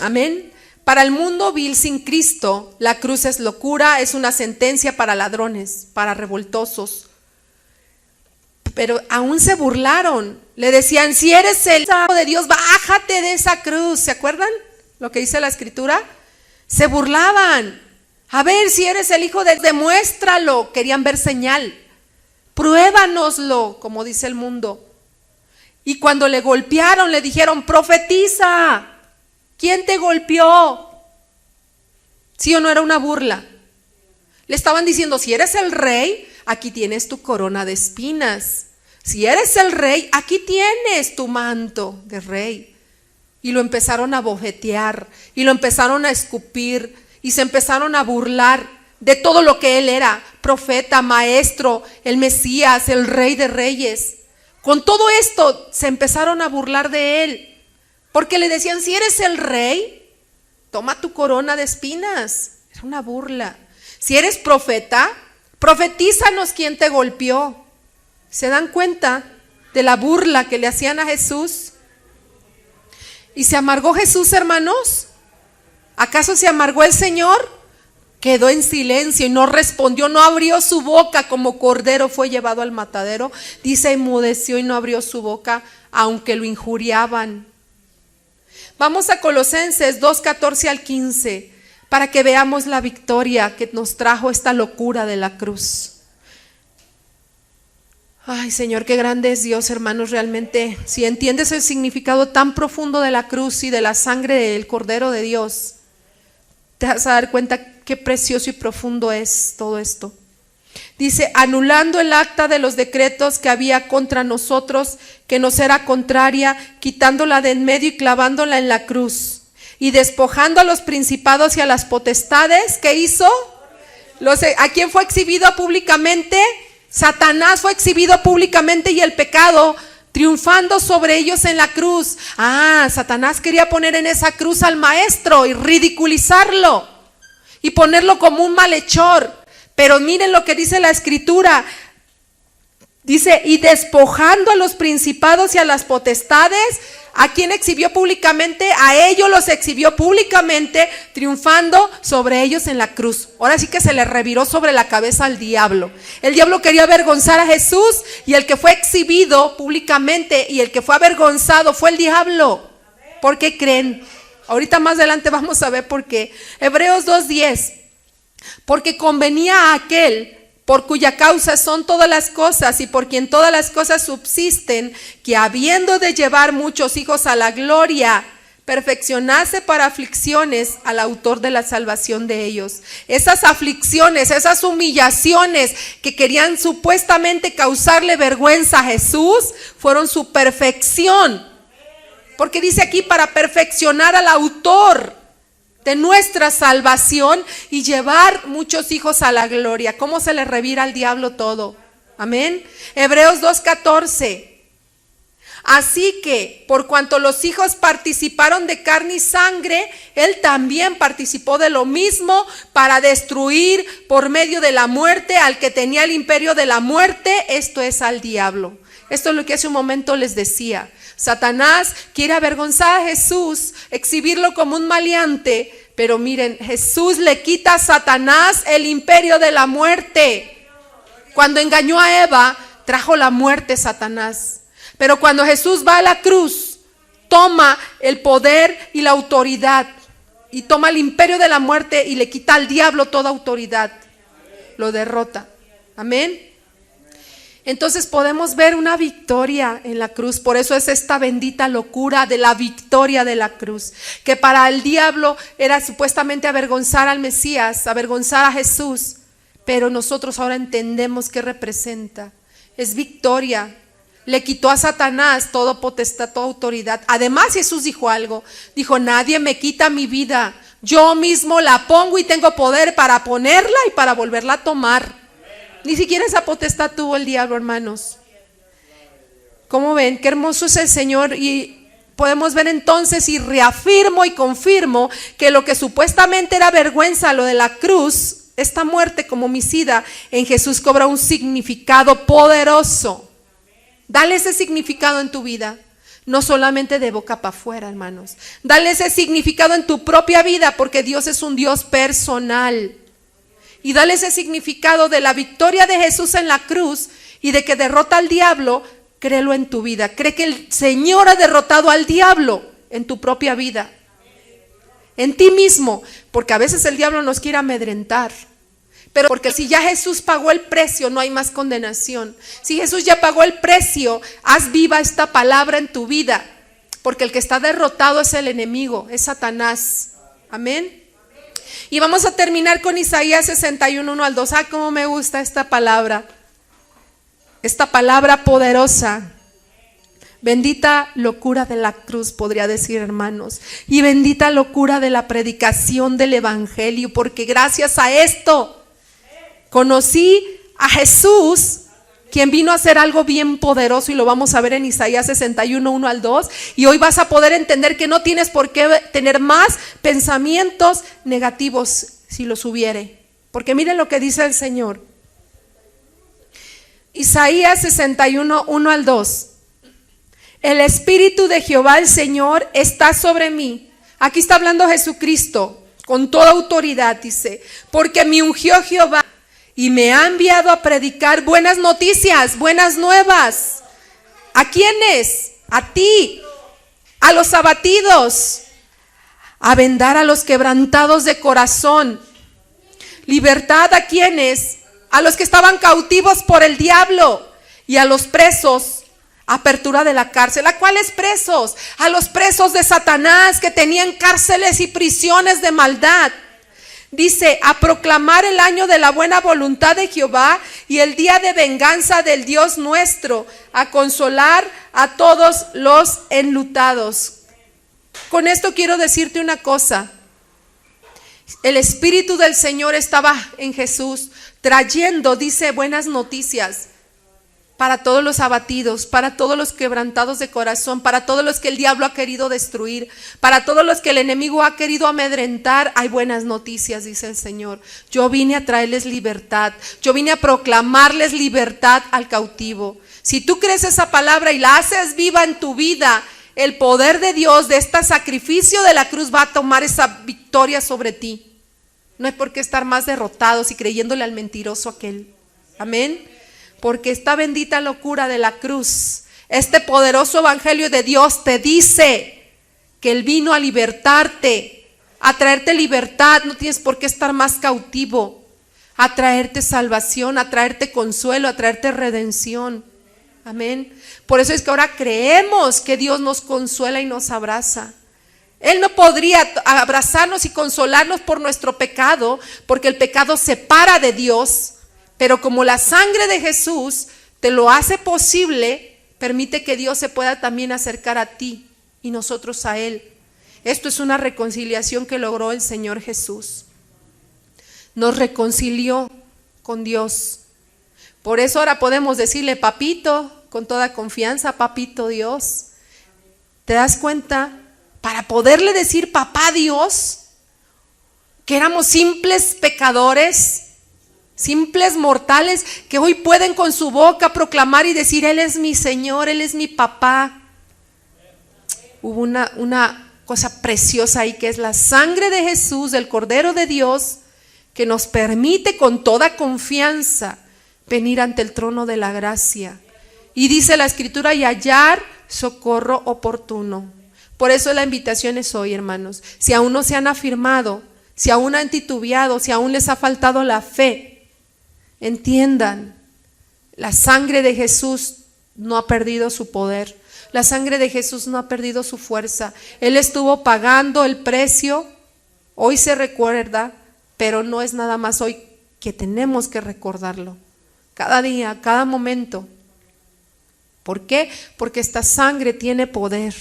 Amén. Para el mundo vil sin Cristo, la cruz es locura, es una sentencia para ladrones, para revoltosos. Pero aún se burlaron. Le decían, si eres el Hijo de Dios, bájate de esa cruz. ¿Se acuerdan lo que dice la Escritura? Se burlaban. A ver, si eres el Hijo de Dios, demuéstralo. Querían ver señal. Pruébanoslo, como dice el mundo. Y cuando le golpearon, le dijeron, profetiza. ¿Quién te golpeó? ¿Sí o no era una burla? Le estaban diciendo, si eres el rey, aquí tienes tu corona de espinas. Si eres el rey, aquí tienes tu manto de rey. Y lo empezaron a bofetear, y lo empezaron a escupir, y se empezaron a burlar de todo lo que él era: profeta, maestro, el Mesías, el rey de reyes. Con todo esto se empezaron a burlar de él, porque le decían, si eres el rey, toma tu corona de espinas. Era una burla. Si eres profeta, profetízanos quién te golpeó. ¿Se dan cuenta de la burla que le hacían a Jesús? ¿Y se amargó Jesús, hermanos? ¿Acaso se amargó el Señor? Quedó en silencio y no respondió, no abrió su boca, como cordero fue llevado al matadero. Dice, enmudeció y no abrió su boca, aunque lo injuriaban. Vamos a Colosenses 2:14 al 15, para que veamos la victoria que nos trajo esta locura de la cruz. Ay, Señor, qué grande es Dios, hermanos, realmente. Si entiendes el significado tan profundo de la cruz y de la sangre del Cordero de Dios, te vas a dar cuenta qué precioso y profundo es todo esto. Dice, anulando el acta de los decretos que había contra nosotros, que nos era contraria, quitándola de en medio y clavándola en la cruz, y despojando a los principados y a las potestades. ¿Qué hizo? ¿A quién fue exhibido públicamente? Satanás fue exhibido públicamente y el pecado, triunfando sobre ellos en la cruz. Satanás quería poner en esa cruz al maestro y ridiculizarlo y ponerlo como un malhechor. Pero miren lo que dice la escritura. Dice, y despojando a los principados y a las potestades. ¿A quién exhibió públicamente? A ellos los exhibió públicamente, triunfando sobre ellos en la cruz. Ahora sí que se le reviró sobre la cabeza al diablo. El diablo quería avergonzar a Jesús, y el que fue exhibido públicamente y el que fue avergonzado fue el diablo. ¿Por qué creen? Ahorita más adelante vamos a ver por qué. Hebreos 2:10. Porque convenía a aquel por cuya causa son todas las cosas y por quien todas las cosas subsisten, que habiendo de llevar muchos hijos a la gloria, perfeccionase para aflicciones al autor de la salvación de ellos. Esas aflicciones, esas humillaciones que querían supuestamente causarle vergüenza a Jesús, fueron su perfección. Porque dice aquí, para perfeccionar al autor de nuestra salvación y llevar muchos hijos a la gloria. ¿Cómo se le revira al diablo todo? Amén. Hebreos 2:14. Así que, por cuanto los hijos participaron de carne y sangre, él también participó de lo mismo, para destruir por medio de la muerte al que tenía el imperio de la muerte, esto es, al diablo. Esto es lo que hace un momento les decía. Satanás quiere avergonzar a Jesús, exhibirlo como un maleante, pero miren, Jesús le quita a Satanás el imperio de la muerte. Cuando engañó a Eva, trajo la muerte Satanás. Pero cuando Jesús va a la cruz, toma el poder y la autoridad, y toma el imperio de la muerte y le quita al diablo toda autoridad. Lo derrota. Amén. Entonces podemos ver una victoria en la cruz. Por eso es esta bendita locura de la victoria de la cruz, que para el diablo era supuestamente avergonzar al Mesías, avergonzar a Jesús, pero nosotros ahora entendemos qué representa. Es victoria. Le quitó a Satanás toda potestad, toda autoridad. Además Jesús dijo algo, dijo, nadie me quita mi vida, yo mismo la pongo y tengo poder para ponerla y para volverla a tomar. Ni siquiera esa potestad tuvo el diablo, hermanos. ¿Cómo ven? Qué hermoso es el Señor. Y podemos ver entonces, y reafirmo y confirmo, que lo que supuestamente era vergüenza, lo de la cruz, esta muerte como homicida, en Jesús cobra un significado poderoso. Dale ese significado en tu vida. No solamente de boca para afuera, hermanos. Dale ese significado en tu propia vida, porque Dios es un Dios personal. Y dale ese significado de la victoria de Jesús en la cruz y de que derrota al diablo. Créelo en tu vida. Cree que el Señor ha derrotado al diablo en tu propia vida, en ti mismo, porque a veces el diablo nos quiere amedrentar. Pero porque si ya Jesús pagó el precio, no hay más condenación. Si Jesús ya pagó el precio, haz viva esta palabra en tu vida, porque el que está derrotado es el enemigo, es Satanás. Amén. Y vamos a terminar con Isaías 61, 1 al 2. Cómo me gusta esta palabra poderosa. Bendita locura de la cruz, podría decir, hermanos. Y bendita locura de la predicación del evangelio, porque gracias a esto conocí a Jesús, quien vino a hacer algo bien poderoso, y lo vamos a ver en Isaías 61, 1 al 2. Y hoy vas a poder entender que no tienes por qué tener más pensamientos negativos si los hubiere. Porque miren lo que dice el Señor. Isaías 61, 1 al 2. El Espíritu de Jehová el Señor está sobre mí. Aquí está hablando Jesucristo con toda autoridad, dice, porque me ungió Jehová y me ha enviado a predicar buenas noticias, buenas nuevas. ¿A quiénes? A ti, a los abatidos, a vendar a los quebrantados de corazón. Libertad a quienes, a los que estaban cautivos por el diablo, y a los presos, apertura de la cárcel. ¿A cuáles presos? A los presos de Satanás que tenían cárceles y prisiones de maldad. Dice, a proclamar el año de la buena voluntad de Jehová y el día de venganza del Dios nuestro, a consolar a todos los enlutados. Con esto quiero decirte una cosa. El Espíritu del Señor estaba en Jesús trayendo, dice, buenas noticias para todos los abatidos, para todos los quebrantados de corazón, para todos los que el diablo ha querido destruir, para todos los que el enemigo ha querido amedrentar. Hay buenas noticias, dice el Señor. Yo vine a traerles libertad, yo vine a proclamarles libertad al cautivo. Si tú crees esa palabra y la haces viva en tu vida, el poder de Dios, de este sacrificio de la cruz, va a tomar esa victoria sobre ti. No hay por qué estar más derrotados y creyéndole al mentiroso aquel. Amén. Porque esta bendita locura de la cruz, este poderoso evangelio de Dios te dice que Él vino a libertarte, a traerte libertad. No tienes por qué estar más cautivo, a traerte salvación, a traerte consuelo, a traerte redención. Amén. Por eso es que ahora creemos que Dios nos consuela y nos abraza. Él no podría abrazarnos y consolarnos por nuestro pecado, porque el pecado separa de Dios. Pero como la sangre de Jesús te lo hace posible, permite que Dios se pueda también acercar a ti y nosotros a Él. Esto es una reconciliación que logró el Señor Jesús. Nos reconcilió con Dios. Por eso ahora podemos decirle papito con toda confianza, papito Dios. ¿Te das cuenta? Para poderle decir papá Dios, que éramos simples pecadores, simples mortales, que hoy pueden con su boca proclamar y decir, Él es mi Señor, Él es mi papá. Hubo una cosa preciosa ahí, que es la sangre de Jesús, del Cordero de Dios, que nos permite con toda confianza venir ante el trono de la gracia. Y dice la Escritura, y hallar socorro oportuno. Por eso la invitación es hoy, hermanos. Si aún no se han afirmado, si aún han titubeado, si aún les ha faltado la fe, entiendan, la sangre de Jesús no ha perdido su poder. La sangre de Jesús no ha perdido su fuerza. Él estuvo pagando el precio. Hoy se recuerda, pero no es nada más hoy que tenemos que recordarlo. Cada día, cada momento. ¿Por qué? Porque esta sangre tiene poder.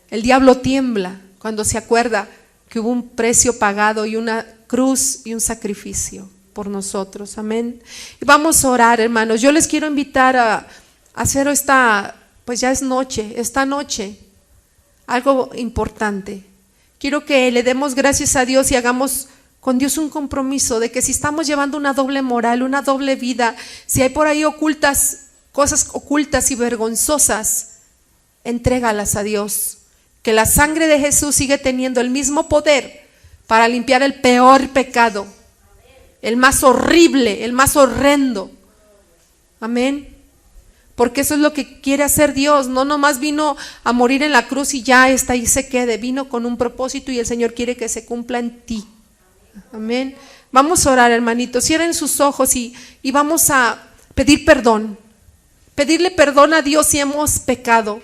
El diablo tiembla cuando se acuerda que hubo un precio pagado y una cruz y un sacrificio por nosotros. Amén. Y vamos a orar, hermanos. Yo les quiero invitar a hacer pues ya es noche, esta noche, algo importante. Quiero que le demos gracias a Dios y hagamos con Dios un compromiso de que si estamos llevando una doble moral, una doble vida, si hay por ahí cosas ocultas y vergonzosas, entrégalas a Dios. Que la sangre de Jesús sigue teniendo el mismo poder para limpiar el peor pecado, el más horrible, el más horrendo. Amén. Porque eso es lo que quiere hacer Dios. No nomás vino a morir en la cruz y ya está ahí se quede. Vino con un propósito y el Señor quiere que se cumpla en ti. Amén. Vamos a orar, hermanitos. Cierren sus ojos y vamos a pedir perdón. Pedirle perdón a Dios si hemos pecado.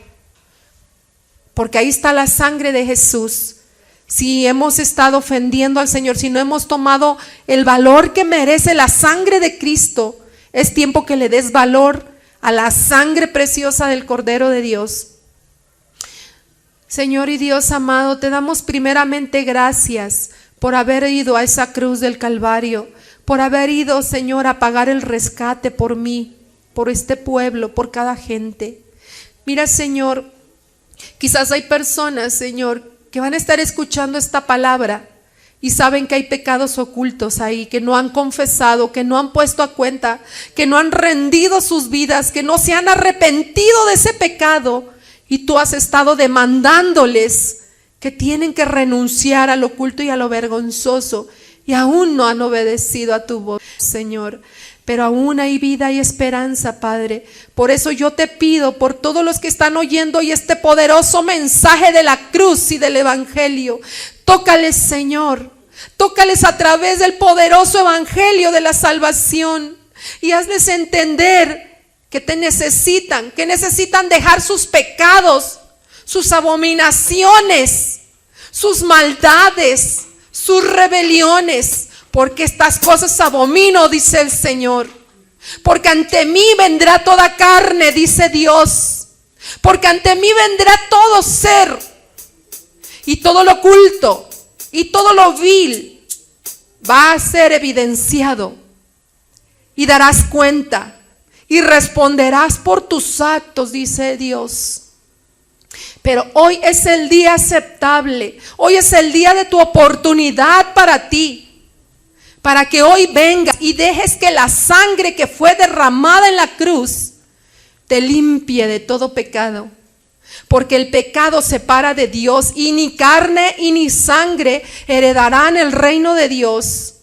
Porque ahí está la sangre de Jesús. Si hemos estado ofendiendo al Señor, si no hemos tomado el valor que merece la sangre de Cristo, es tiempo que le des valor a la sangre preciosa del Cordero de Dios. Señor y Dios amado, te damos primeramente gracias por haber ido a esa cruz del Calvario, por haber ido, Señor, a pagar el rescate por mí, por este pueblo, por cada gente. Mira, Señor, quizás hay personas, Señor, que van a estar escuchando esta palabra y saben que hay pecados ocultos ahí, que no han confesado, que no han puesto a cuenta, que no han rendido sus vidas, que no se han arrepentido de ese pecado, y tú has estado demandándoles que tienen que renunciar al oculto y a lo vergonzoso, y aún no han obedecido a tu voz, Señor. Pero aún hay vida y esperanza, Padre. Por eso yo te pido por todos los que están oyendo hoy este poderoso mensaje de la cruz y del evangelio. Tócales, Señor. Tócales a través del poderoso evangelio de la salvación. Y hazles entender que te necesitan, que necesitan dejar sus pecados, sus abominaciones, sus maldades, sus rebeliones. Porque estas cosas abomino, dice el Señor. Porque ante mí vendrá toda carne, dice Dios. Porque ante mí vendrá todo ser. Y todo lo oculto y todo lo vil va a ser evidenciado. Y darás cuenta y responderás por tus actos, dice Dios. Pero hoy es el día aceptable. Hoy es el día de tu oportunidad para ti. Para que hoy vengas y dejes que la sangre que fue derramada en la cruz te limpie de todo pecado. Porque el pecado separa de Dios, y ni carne y ni sangre heredarán el reino de Dios.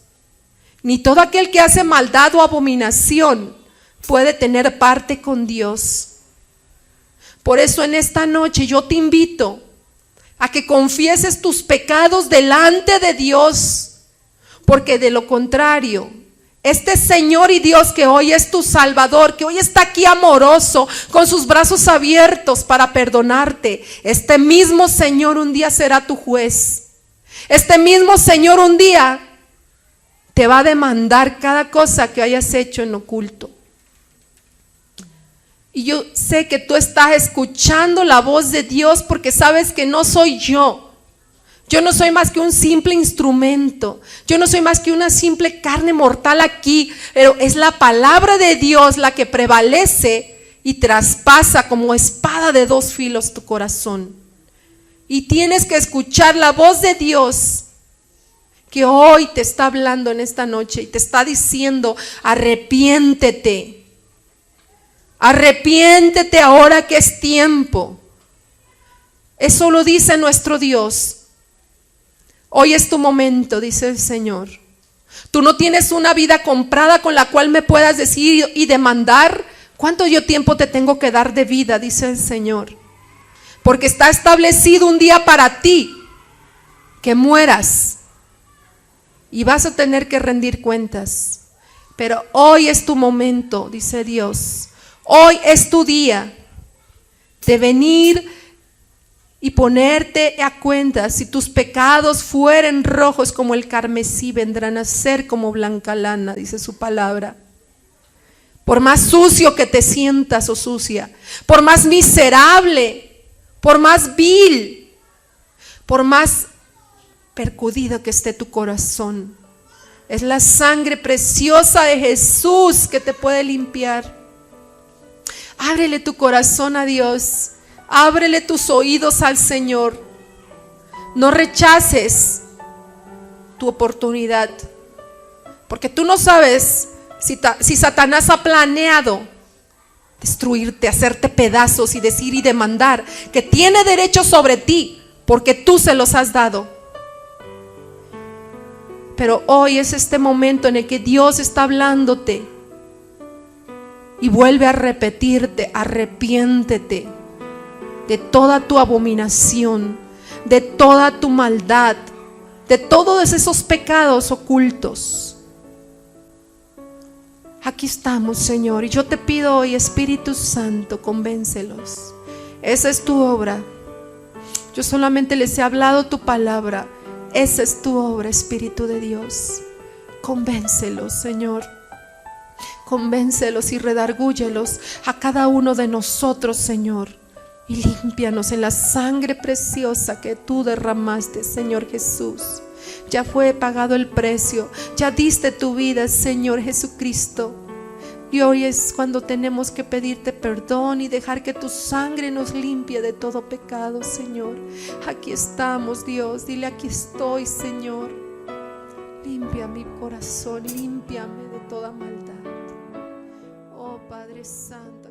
Ni todo aquel que hace maldad o abominación puede tener parte con Dios. Por eso en esta noche yo te invito a que confieses tus pecados delante de Dios. Porque de lo contrario, este Señor y Dios que hoy es tu Salvador, que hoy está aquí amoroso, con sus brazos abiertos para perdonarte, este mismo Señor un día será tu juez. Este mismo Señor un día te va a demandar cada cosa que hayas hecho en oculto. Y yo sé que tú estás escuchando la voz de Dios porque sabes que no soy yo. Yo no soy más que un simple instrumento. Yo no soy más que una simple carne mortal aquí. Pero es la palabra de Dios la que prevalece y traspasa como espada de dos filos tu corazón. Y tienes que escuchar la voz de Dios que hoy te está hablando en esta noche y te está diciendo: arrepiéntete. Arrepiéntete ahora que es tiempo. Eso lo dice nuestro Dios. Hoy es tu momento, dice el Señor. Tú no tienes una vida comprada con la cual me puedas decir y demandar cuánto yo tiempo te tengo que dar de vida, dice el Señor. Porque está establecido un día para ti que mueras y vas a tener que rendir cuentas. Pero hoy es tu momento, dice Dios. Hoy es tu día de venir y ponerte a cuenta. Si tus pecados fueren rojos como el carmesí, vendrán a ser como blanca lana, dice su palabra. Por más sucio que te sientas o sucia, por más miserable, por más vil, por más percudido que esté tu corazón, es la sangre preciosa de Jesús que te puede limpiar. Ábrele tu corazón a Dios. Ábrele tus oídos al Señor. No rechaces tu oportunidad. Porque tú no sabes si Satanás ha planeado destruirte, hacerte pedazos y decir y demandar que tiene derecho sobre ti porque tú se los has dado. Pero hoy es este momento en el que Dios está hablándote y vuelve a repetirte: arrepiéntete de toda tu abominación, de toda tu maldad, de todos esos pecados ocultos. Aquí estamos, Señor, y yo te pido hoy, Espíritu Santo, convéncelos. Esa es tu obra. Yo solamente les he hablado tu palabra. Esa es tu obra, Espíritu de Dios. Convéncelos, Señor. Convéncelos y redargúyelos a cada uno de nosotros, Señor. Y límpianos en la sangre preciosa que tú derramaste, Señor Jesús. Ya fue pagado el precio. Ya diste tu vida, Señor Jesucristo. Y hoy es cuando tenemos que pedirte perdón y dejar que tu sangre nos limpie de todo pecado, Señor. Aquí estamos, Dios. Dile: aquí estoy, Señor. Limpia mi corazón, límpiame de toda maldad. Oh Padre Santo.